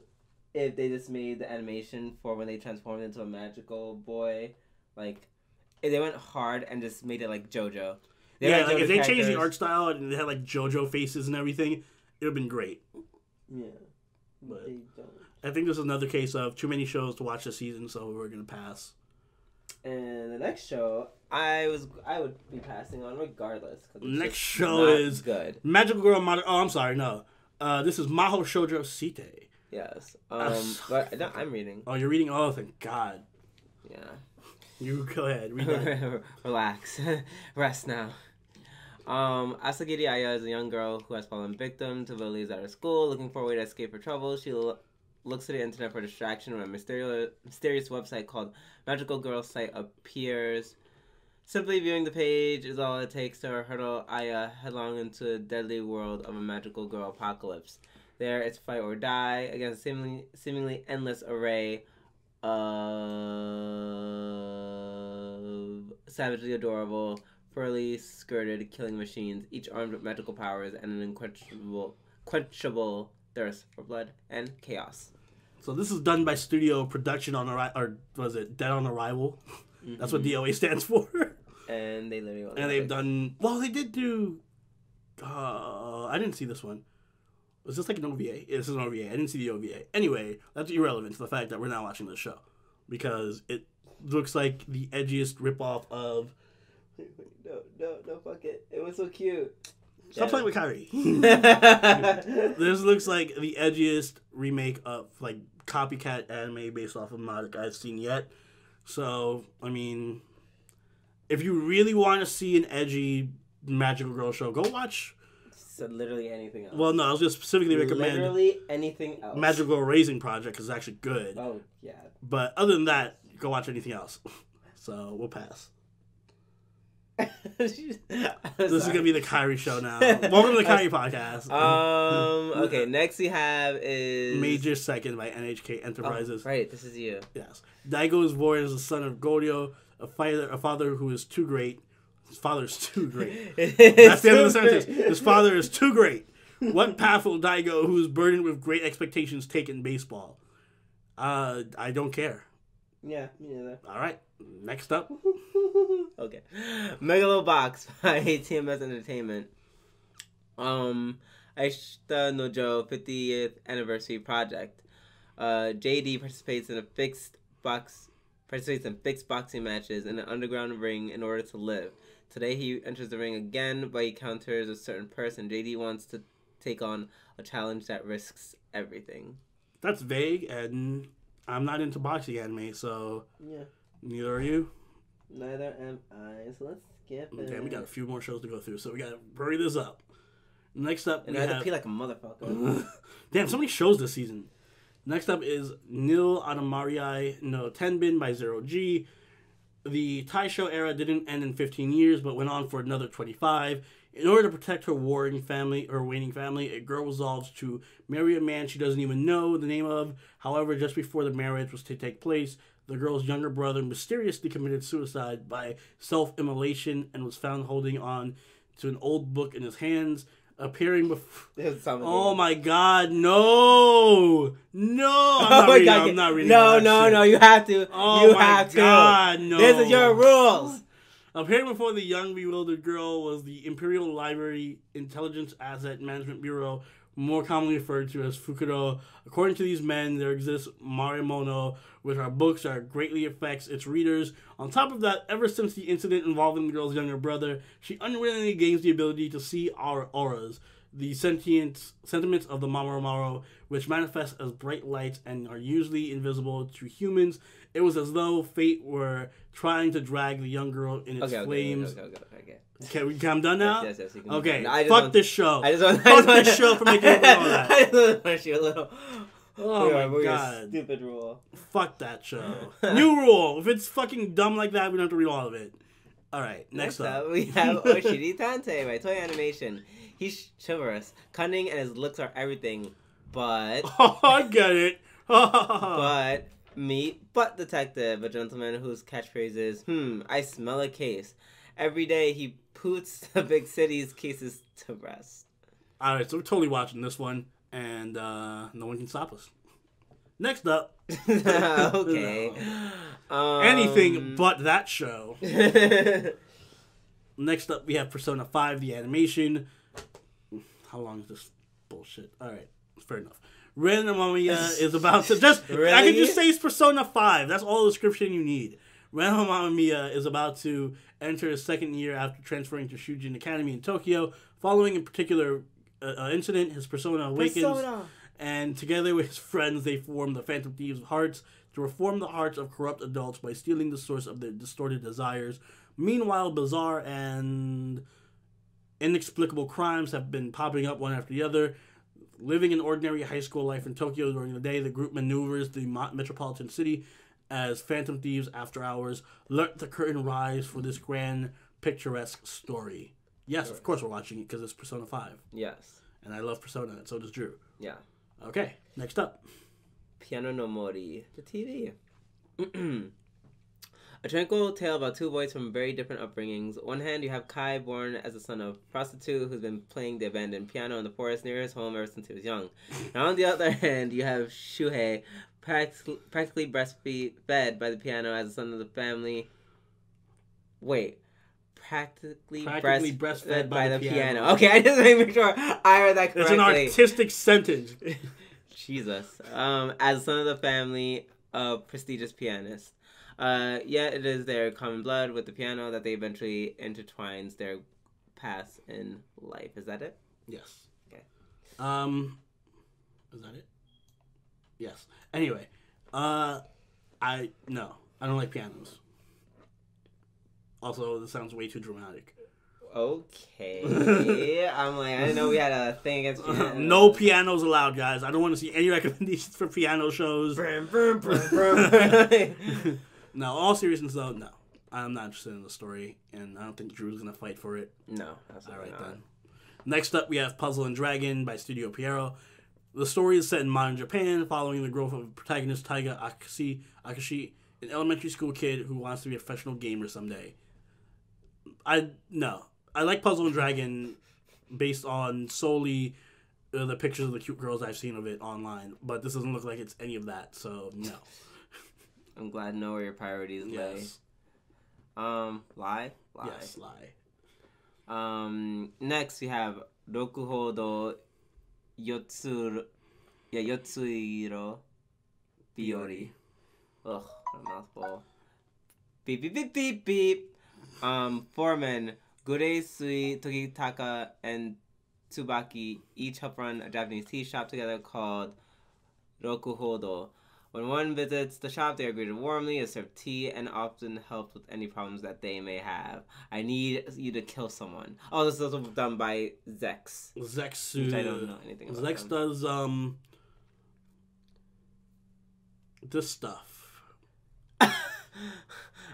if they just made the animation for when they transformed into a magical boy. Like, if they went hard and just made it like JoJo. Like if they changed the art style and they had like JoJo faces and everything, it would have been great. Yeah. But they don't. I think this is another case of too many shows to watch this season, so we're going to pass. And the next show, I would be passing on regardless. Next show is good. Magical Girl Model. Oh, I'm sorry, no. This is Mahou Shoujo Site. Yes. But I'm reading. Oh, you're reading? Oh, thank God. Yeah. You go ahead. Read that. Relax. Rest now. Asagiri Aya is a young girl who has fallen victim to bullies at her school. Looking for a way to escape her trouble, she looks to the internet for distraction when a mysterious website called Magical Girl Site appears. Simply viewing the page is all it takes to hurtle Aya headlong into the deadly world of a magical girl apocalypse. There, it's fight or die against a seemingly endless array of savagely adorable, furry skirted killing machines, each armed with magical powers and an quenchable thirst for blood and chaos. So this is done by Studio Production on or was it Dead on Arrival? Mm-hmm. That's what DOA stands for. And they literally. And they've done. Well, they did do. I didn't see this one. Was this like an OVA? This is an OVA. I didn't see the OVA. Anyway, that's irrelevant to the fact that we're now watching this show because it looks like the edgiest ripoff of. No, fuck it. It was so cute. Stop playing with Kyrie. This looks like the edgiest remake of like copycat anime based off of manga I've seen yet. So, I mean, if you really want to see an edgy magical girl show, go watch. So literally anything else. Well, no, I was just specifically recommend literally anything else. Magical Girl Raising Project because it's actually good. Oh yeah. But other than that, go watch anything else. So we'll pass. This is gonna be the Kyrie show now. Welcome to the Kyrie podcast. Okay. Next we have is Major Second by NHK Enterprises. Oh, right, this is you. Yes. Daigo is born as the son of Goryo, a father who is too great. His father is too great. That's the end of the sentence. His father is too great. What path will Daigo, who is burdened with great expectations, take in baseball? I don't care. Yeah, me neither. All right. Next up. Okay. Megalobox by TMS Entertainment. Aishita Nojo 50th anniversary project. JD participates in fixed boxing matches in an underground ring in order to live. Today he enters the ring again, but he counters a certain person. JD wants to take on a challenge that risks everything. That's vague, and I'm not into boxing anime, so yeah. Neither are you. Neither am I. So let's skip it. Okay, we got a few more shows to go through, so we gotta hurry this up. Next up, and I have to pee like a motherfucker. Damn, so many shows this season. Next up is Nil Anamarii no Tenbin by ZeroG. The Taisho era didn't end in 15 years, but went on for another 25. In order to protect her waning family, a girl resolves to marry a man she doesn't even know the name of. However, just before the marriage was to take place, the girl's younger brother mysteriously committed suicide by self-immolation and was found holding on to an old book in his hands, appearing before... Oh my god, no! No! I'm not reading No, you have to. Oh you my have god, to. no. This is your rules. Appearing before the young bewildered girl was the Imperial Library Intelligence Asset Management Bureau, more commonly referred to as Fukuro. According to these men, there exists Marimono, which are books that greatly affects its readers. On top of that, ever since the incident involving the girl's younger brother, she unwillingly gains the ability to see our auras, the sentiments of the Mamoru, which manifest as bright lights and are usually invisible to humans. It was as though fate were trying to drag the young girl in its flames. Okay, I'm done now? Yes. Okay, fuck this show. Fuck this show for making me do all that. I just want to punish you a little. Oh my god. Stupid rule. Fuck that show. New rule. If it's fucking dumb like that, we don't have to read all of it. Alright, next up. We have Oshiri Tante by Toei Animation. He's chivalrous, cunning, and his looks are everything. But... Oh, I get it. but... Meet Butt Detective, a gentleman whose catchphrase is, I smell a case. Every day he puts the big city's cases to rest. Alright, so we're totally watching this one, and no one can stop us. Next up. Okay. No. Anything but that show. Next up, we have Persona 5, the animation. How long is this bullshit? Alright, fair enough. Ren Amamiya is about to just... Really? I can just say it's Persona 5. That's all the description you need. Ren Amamiya is about to enter his second year after transferring to Shujin Academy in Tokyo. Following a particular incident, his persona awakens. And together with his friends, they form the Phantom Thieves of Hearts to reform the hearts of corrupt adults by stealing the source of their distorted desires. Meanwhile, bizarre and inexplicable crimes have been popping up one after the other. Living an ordinary high school life in Tokyo during the day, the group maneuvers the metropolitan city as Phantom Thieves after hours. Let the curtain rise for this grand, picturesque story. Yes, of course we're watching it because it's Persona 5. Yes. And I love Persona, and so does Drew. Yeah. Okay, next up. Piano no Mori, the TV. A tranquil tale about two boys from very different upbringings. On one hand, you have Kai, born as the son of a prostitute who's been playing the abandoned piano in the forest near his home ever since he was young. And on the other hand, you have Shuhei, practically breastfed by the piano as the son of the family. Wait. Practically breastfed by the piano. Okay, I just want to make sure I heard that correctly. It's an artistic sentence. Jesus. As son of the family, a prestigious pianist. Yet it is their common blood with the piano that they eventually intertwines their paths in life. Is that it? Yes. Okay. Is that it? Yes. Anyway, I don't like pianos. Also, this sounds way too dramatic. Okay. I'm like, I didn't know we had a thing against pianos. No pianos allowed, guys. I don't want to see any recommendations for piano shows. No, all seriousness though, no. I'm not interested in the story, and I don't think Drew's going to fight for it. No, absolutely not. Then. Next up, we have Puzzle and Dragon by Studio Pierrot. The story is set in modern Japan, following the growth of protagonist Taiga Akashi, an elementary school kid who wants to be a professional gamer someday. I like Puzzle and Dragon based on solely the pictures of the cute girls I've seen of it online, but this doesn't look like it's any of that, so no. I'm glad to know where your priorities lay. Yes. Lie? Yes, lie. Next we have Rokuhodo Yotsuiro Biori. Ugh, what a mouthful. Beep, beep, beep, beep, beep. Foreman, Gureisui Togitaka and Tsubaki each help run a Japanese tea shop together called Rokuhodo. When one visits the shop, they are greeted warmly, is served tea, and often helped with any problems that they may have. I need you to kill someone. Oh, this is also done by Zex. Zexu. Which I don't know anything about. Zex does, this stuff.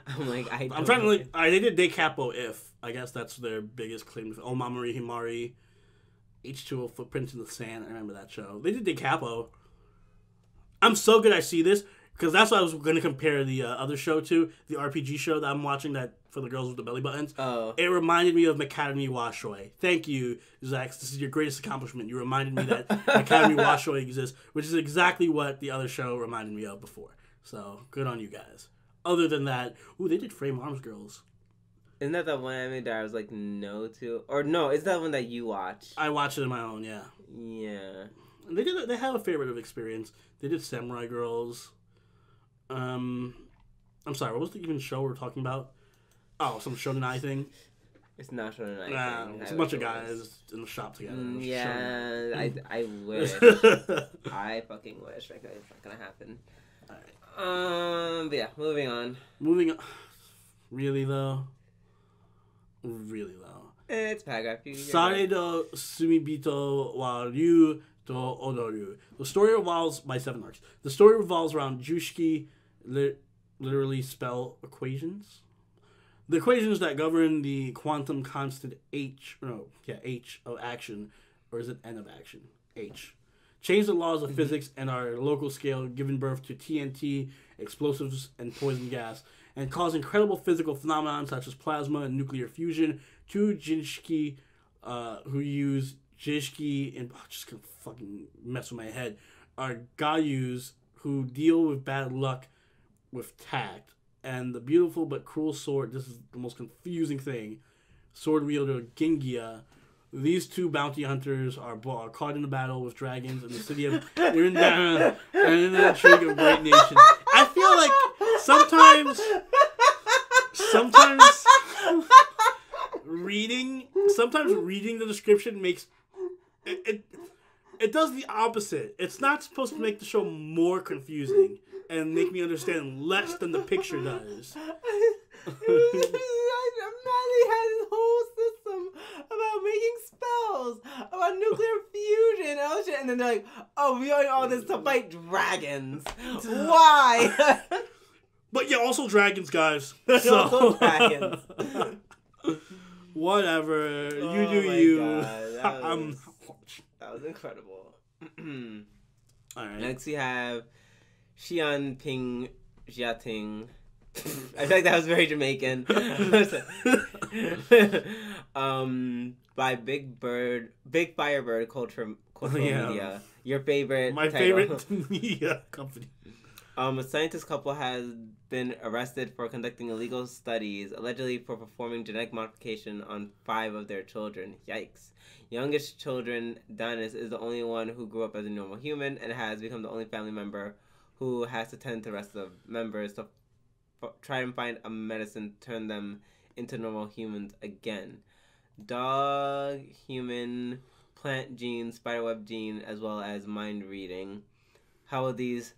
I'm like, I'm trying to like. They did De Capo if. I guess that's their biggest claim. Omamori Himari. H2O Footprints in the Sand. I remember that show. They did De Capo. I'm so good I see this. Because that's what I was going to compare the other show to. The RPG show that I'm watching that for the girls with the belly buttons. Oh. It reminded me of Macadamy Washoi. Thank you, Zach. This is your greatest accomplishment. You reminded me that Macadamy Washoi exists, which is exactly what the other show reminded me of before. So, good on you guys. Other than that, they did Frame Arms Girls. Isn't that the one anime that I was like, no to? Or no, is that one that you watched? I watched it on my own, yeah. Yeah. They have a fair bit of experience. They did Samurai Girls. I'm sorry, what was the even show we were talking about? Oh, some Shonen thing. It's not Shonen thing. It's a bunch of guys in the shop together. Yeah, I wish. I fucking wish. Like, it's not gonna happen. Alright. But yeah, moving on. Really though? Really though? It's paragraph. Sare do Sumibito wa Ryu to Odoru. The story revolves by 7 arcs. The story revolves around Jushiki, literally spell equations. The equations that govern the quantum constant H of action, or is it N of action? H. Change the laws of physics and our local scale, giving birth to TNT, explosives, and poison gas, and cause incredible physical phenomena such as plasma and nuclear fusion. 2 Jinshiki, who use Jishiki, and just gonna fucking mess with my head, are Gayus, who deal with bad luck with tact, and the beautiful but cruel sword, this is the most confusing thing, sword wielder Ginga. These 2 bounty hunters are caught in a battle with dragons in the city of Irindara and in the intrigue of great nation. I feel like sometimes reading the description makes it does the opposite. It's not supposed to make the show more confusing and make me understand less than the picture does. Maddie had his whole system about making spells, about nuclear fusion, and then they're like, oh, we are all this to fight dragons. Why? But yeah, also dragons, guys. Also dragons. Whatever. You do you. God, that was incredible. Alright. Next we have Xian Ping Jiating. I feel like that was very Jamaican. By Big Firebird Cultural Media. Your favorite My title. favorite media company. A scientist couple has been arrested for conducting illegal studies, allegedly for performing genetic modification on 5 of their children. Yikes. Youngest children, Danis, is the only one who grew up as a normal human and has become the only family member who has to tend to the rest of the members to try and find a medicine to turn them into normal humans again. Dog, human, plant gene, spiderweb gene, as well as mind reading. How will these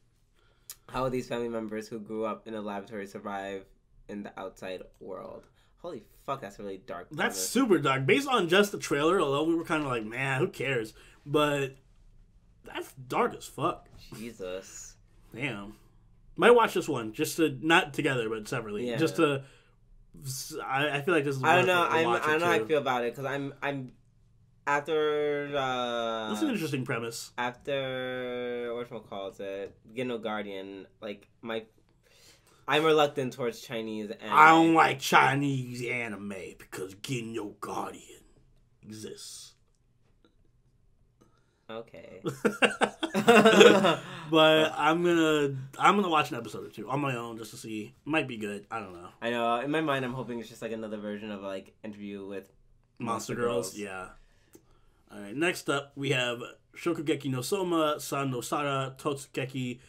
family members who grew up in a laboratory survive in the outside world? Holy fuck, that's really dark. That's super dark. Based on just the trailer alone, we were kind of like, man, who cares? But that's dark as fuck. Jesus. Damn. Might watch this one, just to, not together, but separately. Yeah. Just to, I feel like this is. I don't know. I don't know how I feel about it because I'm after. That's an interesting premise. After whatchamacallit, Geno Guardian, like I'm reluctant towards Chinese anime. I don't like Chinese anime because Geno Guardian exists. Okay. But I'm gonna watch an episode or 2 on my own just to see. Might be good. I don't know. I know. In my mind, I'm hoping it's just like another version of like Interview with Monster Girls. Yeah. All right. Next up, we have Shokugeki no Soma San no Sara Totsugeki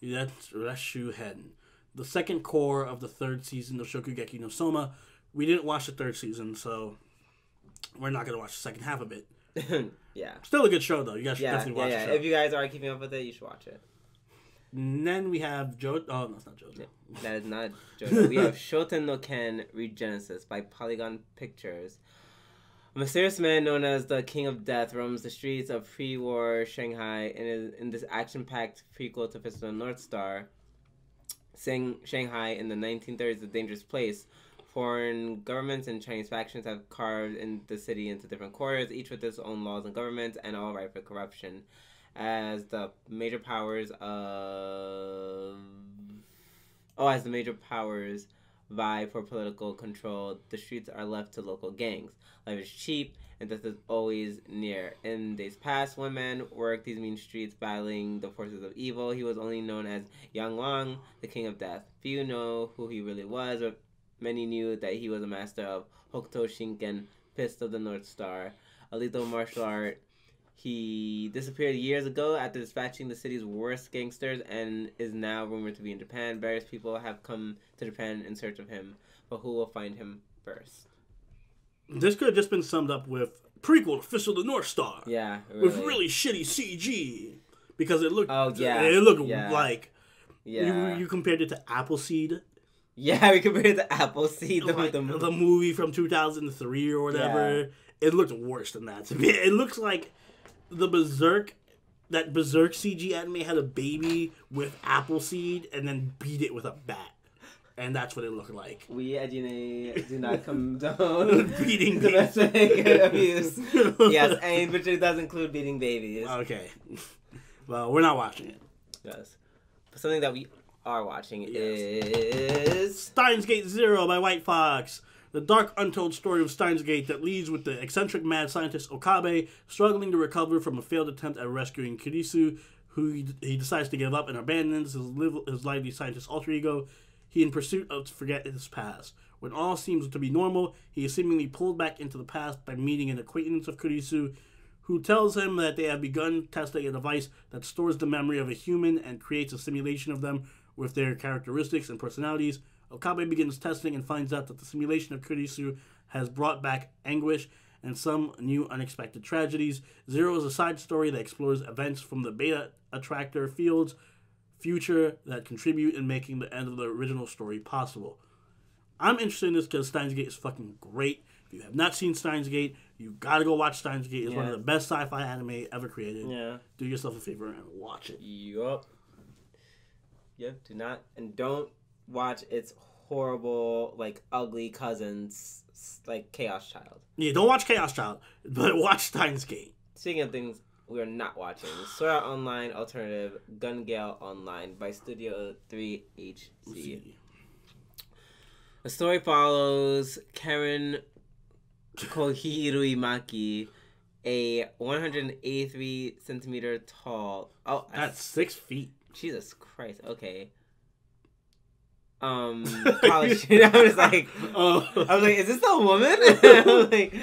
Reshu Hen, the second core of the 3rd season of Shokugeki no Soma. We didn't watch the 3rd season, so we're not gonna watch the second half of it. Yeah. Still a good show, though. You guys should definitely watch it. If you guys are keeping up with it, you should watch it. And then we have JoJo. Oh, no, it's not JoJo. That is not JoJo. We have Shoten no Ken Regenesis by Polygon Pictures. A mysterious man known as the King of Death roams the streets of pre-war Shanghai in this action-packed prequel to Fist of the North Star. Shanghai in the 1930s is a dangerous place. Foreign governments and Chinese factions have carved in the city into different quarters, each with its own laws and governments, and all rife for corruption. As the major powers vie for political control, the streets are left to local gangs. Life is cheap, and death is always near. In days past, one man worked these mean streets battling the forces of evil. He was only known as Yang Wang, the King of Death. Few know who he really was, but many knew that he was a master of Hokuto Shinken, Fist of the North Star, a lethal martial art. He disappeared years ago after dispatching the city's worst gangsters and is now rumored to be in Japan. Various people have come to Japan in search of him, but who will find him first? This could have just been summed up with prequel to Fist of the North Star. Yeah, really. With really shitty CG. Because it looked... Oh, yeah. It looked like... Yeah. You compared it to Appleseed. Yeah, we compared it to Appleseed. The movie from 2003 or whatever. Yeah. It looked worse than that to me. It looks like the Berserk CG anime had a baby with Appleseed and then beat it with a bat. And that's what it looked like. We at G&A do not condone beating domestic abuse. Yes, and which does include beating babies. Okay. Well, we're not watching it. Yes. But something that we are watching is... Steins Gate Zero by White Fox. The dark, untold story of Steins Gate that leads with the eccentric mad scientist Okabe struggling to recover from a failed attempt at rescuing Kurisu, who he decides to give up and abandons his lively scientist alter ego. He in pursuit of to forget his past. When all seems to be normal, he is seemingly pulled back into the past by meeting an acquaintance of Kurisu, who tells him that they have begun testing a device that stores the memory of a human and creates a simulation of them with their characteristics and personalities. Okabe begins testing and finds out that the simulation of Kurisu has brought back anguish and some new unexpected tragedies. Zero is a side story that explores events from the beta attractor field's future that contribute in making the end of the original story possible. I'm interested in this because Steins Gate is fucking great. If you have not seen Steins Gate, you gotta go watch Steins Gate. It's one of the best sci-fi anime ever created. Yeah. Do yourself a favor and watch it. Yup. Don't watch its horrible, like, ugly cousins, like Chaos Child. Yeah, don't watch Chaos Child, but watch Steins Gate. Speaking of things we are not watching, Sword Art Online Alternative Gun Gale Online by Studio 3HC. The story follows Karen Kohiruimaki, a 183 centimeter tall... Oh, that's 6 feet. Jesus Christ, okay. College student. I was like, is this a woman? I was like,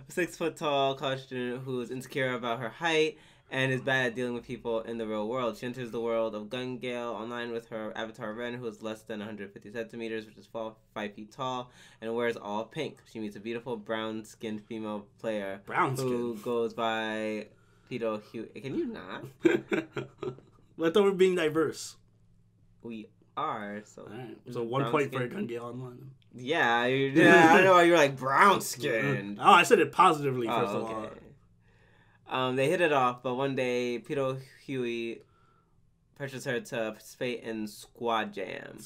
6 foot tall college student who is insecure about her height and is bad at dealing with people in the real world. She enters the world of Gun Gale Online with her avatar Ren, who is less than 150 centimeters, which is 5 feet tall, and wears all pink. She meets a beautiful brown-skinned female player who goes by Pito Hugh. Can you not? I thought we were being diverse. We are. So, right. So 1 point for Gun Gale Online. Yeah, I don't know why you're like brown-skinned. Oh, I said it positively first of all. They hit it off, but one day, Pito Huey pressured her to participate in Squad Jam.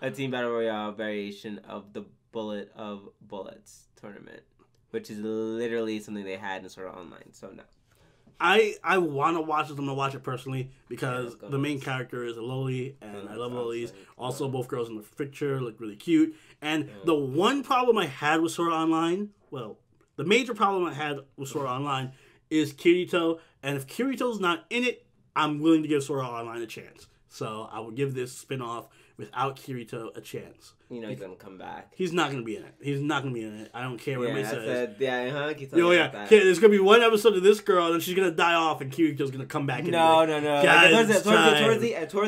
A team battle royale variation of the Bullet of Bullets tournament, which is literally something they had in Sword Art Online, so no. I want to watch it. I'm going to watch it personally because the main character is a loli, and I love lolis. Also, both girls in the picture look really cute. And the one problem I had with Sword Art Online, well, the major problem I had with Sword Art Online is Kirito. And if Kirito's not in it, I'm willing to give Sword Art Online a chance. So I would give this spin-off without Kirito a chance. You know he's going to come back. He's not going to be in it. I don't care what anybody says. There's going to be one episode of this girl, and then she's going to die off, and Kirito's going to come back. No. Towards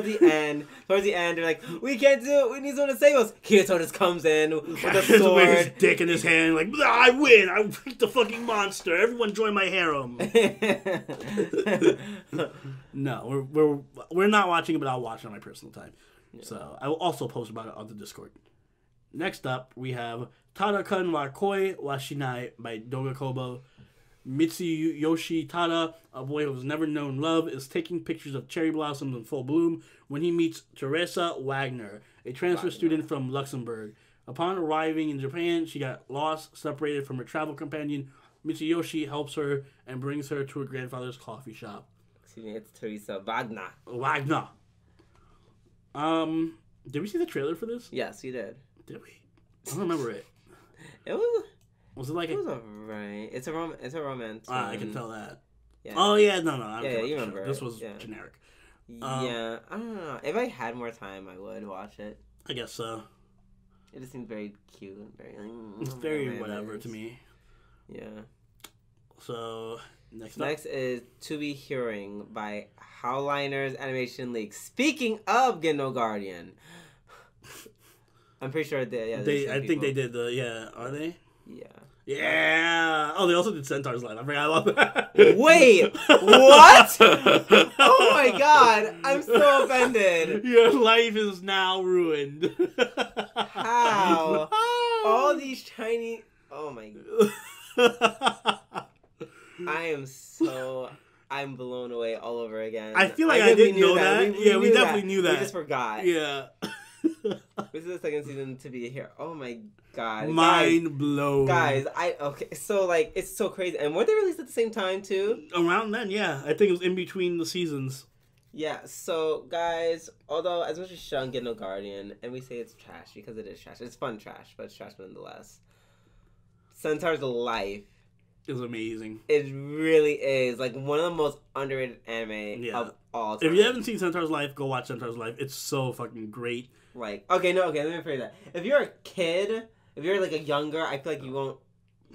the end, they're like, we can't do it. We need someone to save us. Kirito just comes in with a sword. With his dick in his hand, like, I win. I beat the fucking monster. Everyone join my harem. No, we're not watching it, but I'll watch it on my personal time. Yeah. So I will also post about it on the Discord. Next up, we have Tadakun wa Koi wa Shinai by Doga Kobo. Mitsuyoshi Tada, a boy who has never known love, is taking pictures of cherry blossoms in full bloom when he meets Teresa Wagner, a transfer student from Luxembourg. Upon arriving in Japan, she got lost, separated from her travel companion. Mitsuyoshi helps her and brings her to her grandfather's coffee shop. Excuse me, it's Teresa Wagner. Wagner. Did we see the trailer for this? Yes, we did. Did we? I don't remember it. It was. Was it like? It was alright. It's a romance. I can tell that. Yeah. Oh yeah, no. Yeah, you remember. This was generic. Yeah, I don't know. If I had more time, I would watch it. I guess so. It just seemed very cute and very. It's very whatever to me. Yeah. So next is To Be Hearing by Howliners Animation League. Speaking of Gendo Guardian, I'm pretty sure they. Yeah, I think they did the. Yeah, are they? Yeah. Yeah. Oh, they also did Centaur's Life. I forgot about that. Wait, what? Oh my god, I'm so offended. Your life is now ruined. How? All these Chinese. Oh my god. I'm blown away all over again. I feel like I didn't know that. We definitely knew that. We just forgot. Yeah. This is the second season to be here. Oh my god. Mind blown. Guys, so like, it's so crazy. And weren't they released at the same time too? Around then, yeah. I think it was in between the seasons. Yeah, so guys, although as much as Sean get no Guardian, and we say it's trash because it is trash. It's fun trash, but it's trash nonetheless. Centaur's Life is amazing. It really is. Like, one of the most underrated anime of all time. If you haven't seen Centaur's Life, go watch Centaur's Life. It's so fucking great. Like, let me phrase that. If you're a kid, if you're like a younger, I feel like you won't.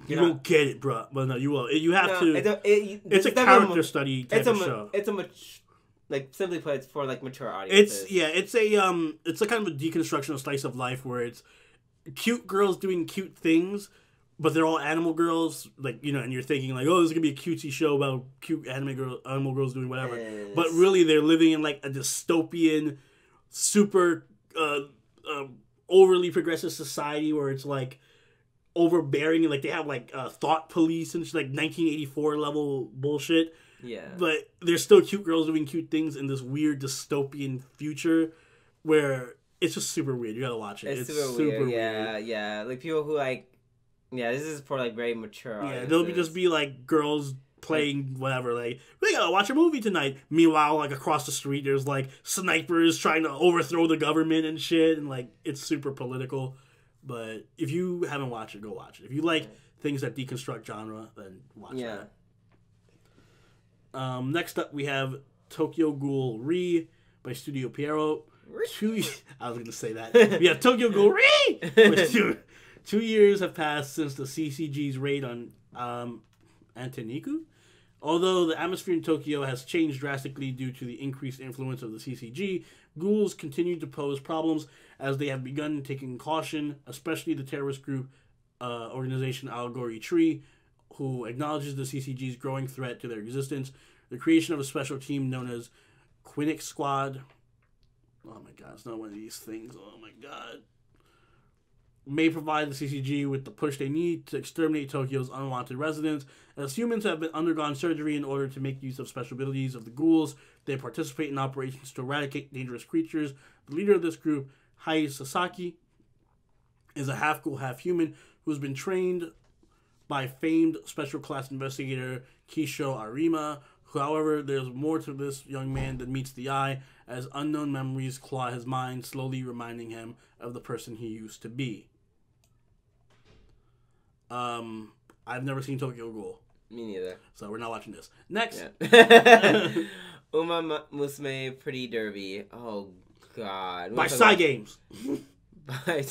You won't get it, bro. But no, you will. You have to. It's a character study type of show. It's simply put, it's for like mature audiences. It's a kind of a deconstruction of slice of life where it's cute girls doing cute things, but they're all animal girls, like, and you're thinking like, oh, this is gonna be a cutesy show about cute animal girls doing whatever. Yes. But really, they're living in like a dystopian, super overly progressive society where it's like overbearing and like they have like thought police and like 1984 level bullshit. Yeah. But there's still cute girls doing cute things in this weird dystopian future where it's just super weird. You gotta watch it. It's super weird. Yeah. Like people who like. Yeah, this is for like very mature audiences. Yeah, there'll just be like girls playing whatever, like, we gotta watch a movie tonight. Meanwhile, like across the street there's like snipers trying to overthrow the government and shit, and like it's super political. But if you haven't watched it, go watch it. If you like things that deconstruct genre, then watch that. Next up we have Tokyo Ghoul Re by Studio Pierrot. I was gonna say that. We have Tokyo Ghoul Re! 2 years have passed since the CCG's raid on Antoniku. Although the atmosphere in Tokyo has changed drastically due to the increased influence of the CCG, ghouls continue to pose problems as they have begun taking caution, especially the terrorist group organization Allegory Tree, who acknowledges the CCG's growing threat to their existence. The creation of a special team known as Quinnick Squad. Oh my god, it's not one of these things. Oh my god. May provide the CCG with the push they need to exterminate Tokyo's unwanted residents. As humans have undergone surgery in order to make use of special abilities of the ghouls, they participate in operations to eradicate dangerous creatures. The leader of this group, Hai Sasaki, is a half-ghoul, half-human who has been trained by famed special class investigator Kisho Arima. However, there's more to this young man than meets the eye, as unknown memories claw his mind, slowly reminding him of the person he used to be. I've never seen Tokyo Ghoul. Me neither. So we're not watching this. Next. Yeah. Uma Musume Pretty Derby. Oh, God. By Psy Games. By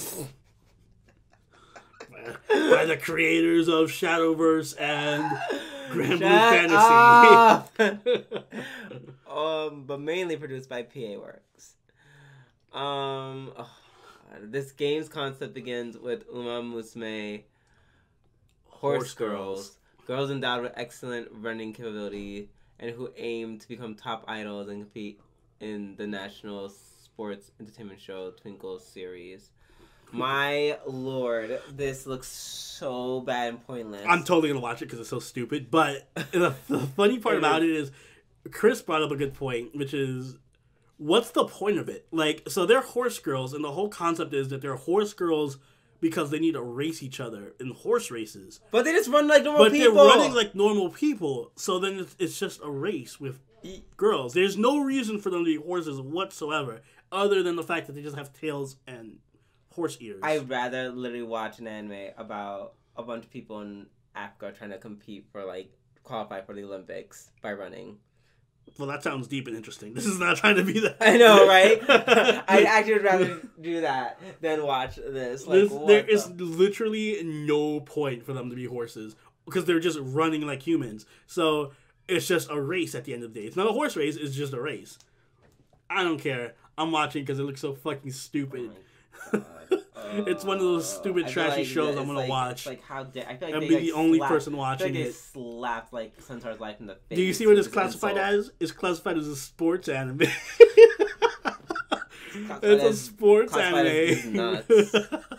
the creators of Shadowverse and Grand Blue Fantasy. But mainly produced by PA Works. This game's concept begins with Uma Musume Horse Girls endowed with excellent running capability and who aim to become top idols and compete in the national sports entertainment show Twinkle series. My lord, this looks so bad and pointless. I'm totally gonna watch it because it's so stupid. But the funny part about it is, Chris brought up a good point, which is, what's the point of it? Like, so they're horse girls, and the whole concept is that they're horse girls because they need to race each other in horse races. But they just run like normal people. But they're running like normal people, so then it's just a race with girls. There's no reason for them to be horses whatsoever, other than the fact that they just have tails and horse ears. I'd rather literally watch an anime about a bunch of people in Africa trying to compete for, like, qualify for the Olympics by running. Well, that sounds deep and interesting. This is not trying to be that. I know, right? I actually would rather do that than watch this. Like, there is literally no point for them to be horses because they're just running like humans. So it's just a race at the end of the day. It's not a horse race. It's just a race. I don't care. I'm watching because it looks so fucking stupid. Oh my God. It's one of those stupid, trashy shows I'm gonna watch. Like, how dare I feel like I'll they, be like, the only person watching they it. slapped, like, Centaur's life in the face. Do you see what it's classified as? It's classified as a sports anime. It's a sports anime. Nuts.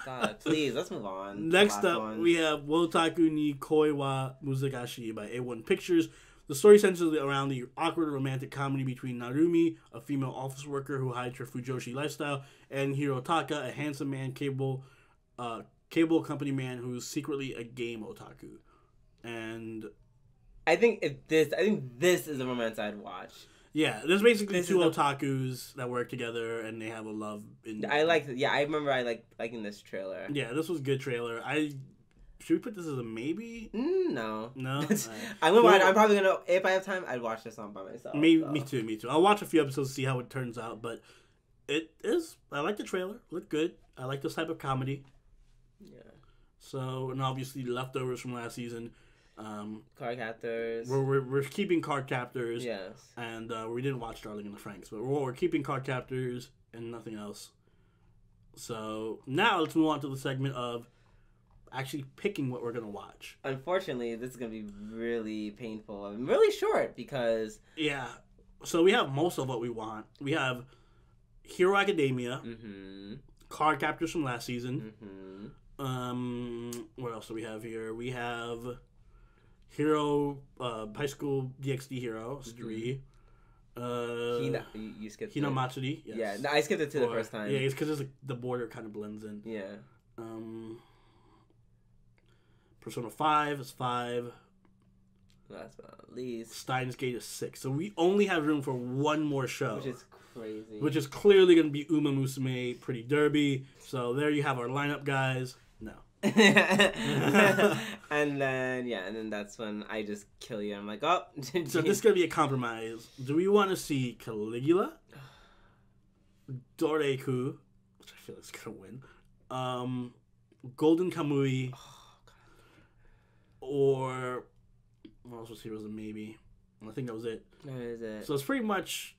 God, please, let's move on. Next up, we have Wotaku ni Koi wa Muzagashi by A1 Pictures. The story centers around the awkward romantic comedy between Narumi, a female office worker who hides her Fujoshi lifestyle, and Hirotaka, a handsome man, cable company man who's secretly a game otaku. And I think this is a romance I'd watch. Yeah, there's basically two otakus that work together and they have a love. I remember liking this trailer. Yeah, this was a good trailer. Should we put this as a maybe? No. No? I'm probably gonna, if I have time, I'd watch this on by myself. Me too. I'll watch a few episodes to see how it turns out, but I like the trailer. Looked good. I like this type of comedy. Yeah. So, and obviously leftovers from last season. Card Captors. We're keeping Card Captors. Yes. And we didn't watch Darling in the Franxx, but we're keeping Card Captors and nothing else. So, now let's move on to the segment of actually picking what we're going to watch. Unfortunately, this is going to be really painful and really short because... Yeah. So we have most of what we want. We have Hero Academia, Card Captors from last season. What else do we have here? We have High School DxD Hero, 3. You skipped Hinamatsuri, yes. Yeah, no, I skipped it the first time. Yeah, it's because the border kind of blends in. Yeah. Persona 5 is 5. Last but not least, Steins Gate is 6. So we only have room for one more show. Which is crazy. Which is clearly going to be Uma Musume Pretty Derby. So there you have our lineup, guys. No. and then that's when I just kill you. I'm like, oh. So this is going to be a compromise. Do we want to see Caligula? Dorei-Ku, which I feel like is going to win. Golden Kamui. Or what else was Heroes and Maybe? I think that was it. That is it. So it's pretty much,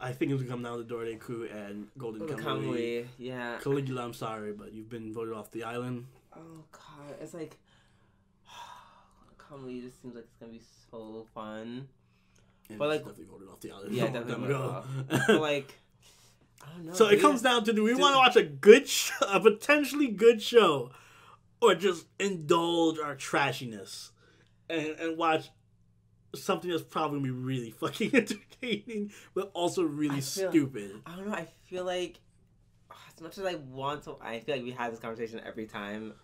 I think it's going to come down to Dorei-Ku and Golden Kamui. Yeah. Caligula, I'm sorry, but you've been voted off the island. Oh, God. It's like, Kamui just seems like it's going to be so fun. And but like, definitely voted off the island. Yeah, definitely voted off. But like, I don't know. So it comes down to, do we want to watch a good show, a potentially good show, or just indulge our trashiness and watch something that's probably going to be really fucking entertaining, but also really stupid. I don't know. I feel like as much as I want to, I feel like we have this conversation every time.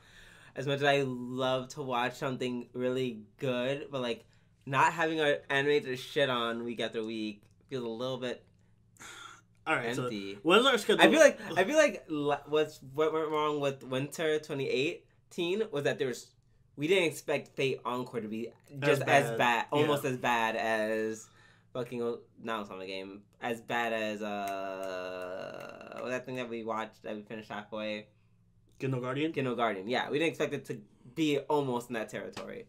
As much as I love to watch something really good, but like not having our anime to shit on week after week feels a little bit empty. So what is our schedule? I feel like what went wrong with Winter 2018 was that we didn't expect Fate Encore to be just as bad, almost as bad as fucking now it's on the game, as bad as that thing that we watched that we finished halfway. Ginga Guardian. Yeah, we didn't expect it to be almost in that territory,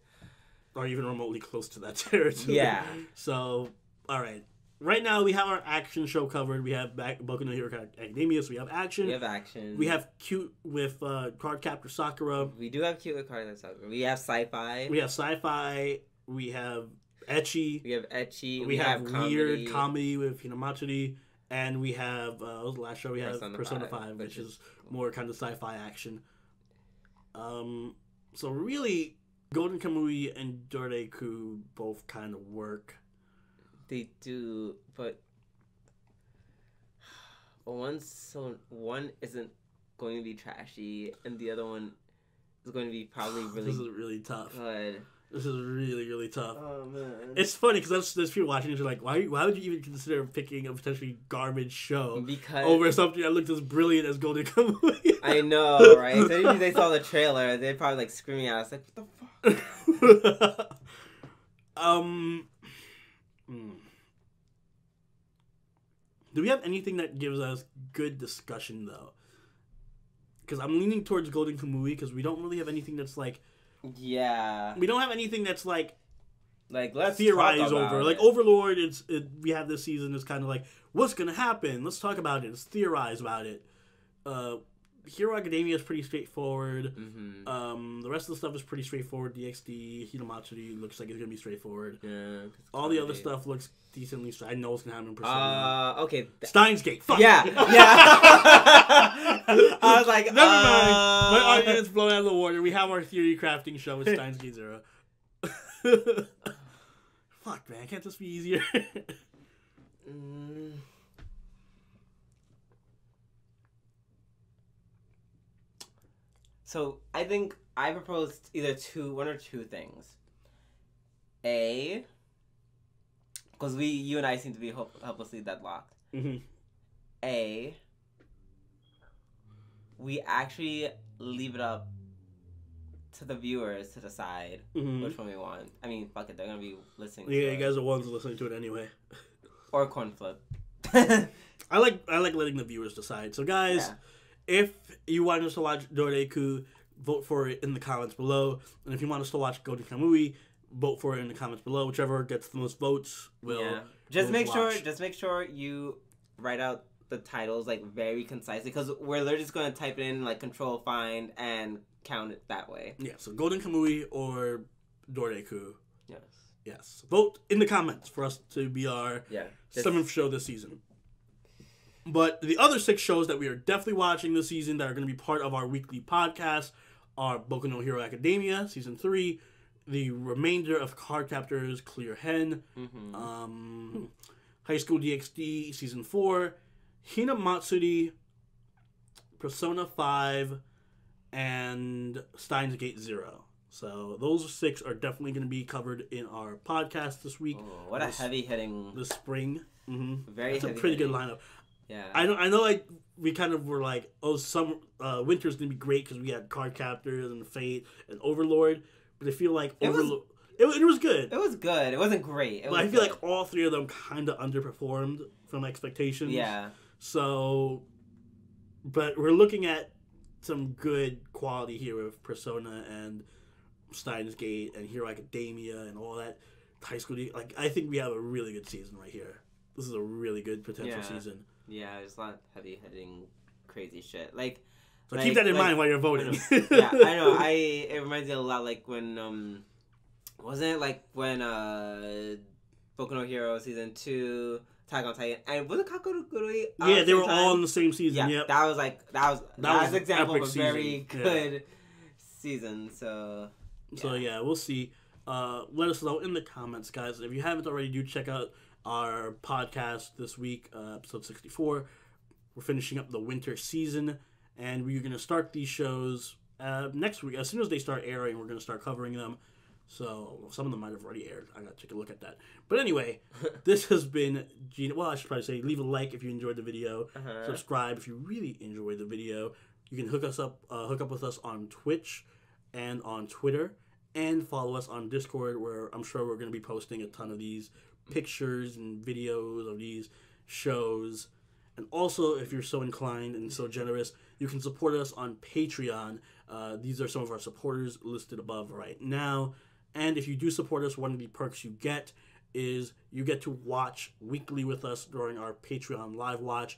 or even remotely close to that territory. Yeah. So, all right. Right now, we have our action show covered. We have Boku no Hero Academia, so we have action. We have cute with Card Captor Sakura. We do have cute with Card Captor Sakura. We have sci-fi. We have ecchi. We have ecchi. We have weird comedy with Hinamatsuri. And we have, what was the last show we have? Persona 5, which is more kind of sci-fi action. So really, Golden Kamui and Dorei-Ku both kind of work. They do, but one isn't going to be trashy, and the other one is going to be probably really. This is really tough. Good. This is really, really tough. Oh man, it's funny because there's people watching and you're like, why would you even consider picking a potentially garbage show over something that looked as brilliant as Golden Kamui? I know, right? So if they saw the trailer, they're probably like screaming at us like, what the fuck? Do we have anything that gives us good discussion though? Because I'm leaning towards Golden Kamui because we don't really have anything that's like. Yeah. We don't have anything that's like let's theorize over. Like Overlord, we have this season is kind of like what's gonna happen. Let's talk about it. Let's theorize about it. Hero Academia is pretty straightforward. Mm-hmm. The rest of the stuff is pretty straightforward. DxD, Hinamatsuri looks like it's gonna be straightforard. Yeah. All the other stuff looks decently. I know it's gonna happen in Persona. Okay. Steins Gate. Fuck. Yeah. Yeah. I was like, never mind. My argument's blown out of the water. We have our theory crafting show with Steins Gate Zero. Fuck, man. Can't this be easier? So I think I proposed either one or two things. A, because you and I seem to be helplessly deadlocked. Mm-hmm. A, we actually leave it up to the viewers to decide which one we want. I mean, fuck it, they're gonna be listening. Yeah, you guys are the ones listening to it anyway. Or coin flip. I like letting the viewers decide. So guys, if you want us to watch Dorei-Ku, vote for it in the comments below. And if you want us to watch Golden Kamui, vote for it in the comments below. Whichever gets the most votes will. Just make sure you write out the titles like very concisely, because we're literally just going to type it in like control find and count it that way. Yeah, so Golden Kamui or Dorei-Ku. Yes. Vote in the comments for us to be our 7th show this season. But the other 6 shows that we are definitely watching this season that are going to be part of our weekly podcast are Boku no Hero Academia Season 3, the remainder of Card Captors Clear Hen, High School DxD Season 4, Hinamatsuri, Persona 5, and Steins Gate Zero. So those 6 are definitely going to be covered in our podcast this week. Oh, what a heavy hitting! This spring, very. That's a pretty good lineup. Yeah, I know. Like we kind of were like, oh, winter's going to be great because we had Card Captors and Fate and Overlord. But I feel like Overlord. It was good. It was good. It wasn't great. But I feel like all 3 of them kind of underperformed from expectations. Yeah. So, but we're looking at some good quality here with Persona and Steins Gate and Hero Academia and all that. High School like I think we have a really good season right here. This is a really good potential season. Yeah, there's a lot of heavy hitting crazy shit. Like, so keep that in mind while you're voting. Yeah, I know. It reminds me a lot like when wasn't it like when Boku no Hero Season 2, Attack on Titan, and was it Kakuri? Yeah, they were all in the same season. Yeah, yep. that was an example of a very good season. So we'll see. Let us know in the comments, guys. If you haven't already, do check out our podcast this week, episode 64. We're finishing up the winter season, and we're going to start these shows next week. As soon as they start airing, we're going to start covering them. So some of them might have already aired. I got to take a look at that. But anyway, this has been Gina. Well, I should probably say leave a like if you enjoyed the video. Subscribe if you really enjoyed the video. You can hook up with us on Twitch and on Twitter, and follow us on Discord, where I'm sure we're going to be posting a ton of these pictures and videos of these shows. And also, if you're so inclined and so generous, you can support us on Patreon. These are some of our supporters listed above right now. And if you do support us, one of the perks you get is you get to watch weekly with us during our Patreon live watch.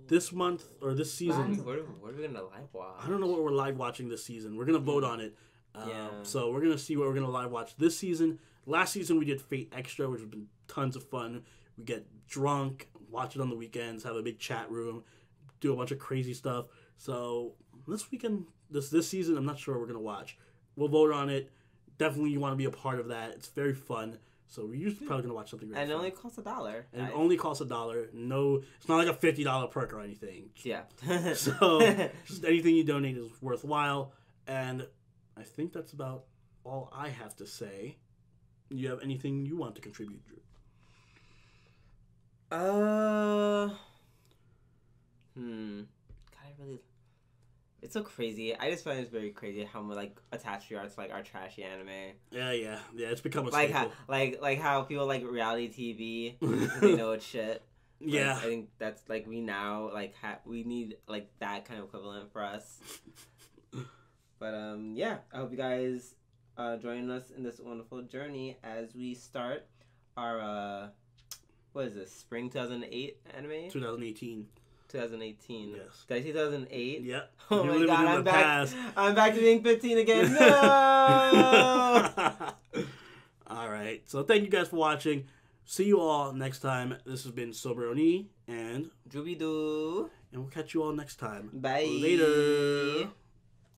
This month, or this season... What are we going to live watch? I don't know what we're live watching this season. We're going to vote on it. So we're going to see what we're going to live watch this season. Last season we did Fate Extra, which has been tons of fun. We get drunk, watch it on the weekends, have a big chat room, do a bunch of crazy stuff. So this weekend, this season, I'm not sure what we're going to watch. We'll vote on it. Definitely you want to be a part of that. It's very fun. So we're usually probably going to watch something really And it fun. only costs $1. And it only costs $1. No, it's not like a $50 perk or anything. Yeah. So just anything you donate is worthwhile. And I think that's about all I have to say. You have anything you want to contribute, Drew? God, I really... It's so crazy. I just find it's very crazy how much like attached we are to like our trashy anime. Yeah. It's become a like staple. How people like reality TV. They know it's shit. Like, Yeah, I think that's like we now like we need like that kind of equivalent for us. But yeah, I hope you guys join us in this wonderful journey as we start our what is this, spring 2008 anime? 2018. 2018. Yes. Did I say 2008? Yep. Oh You're my living god, in I'm the back. past. I'm back to being 15 again. No! All right. So thank you guys for watching. See you all next time. This has been Sober Oni and Jubidu. we'll catch you all next time. Bye. Later.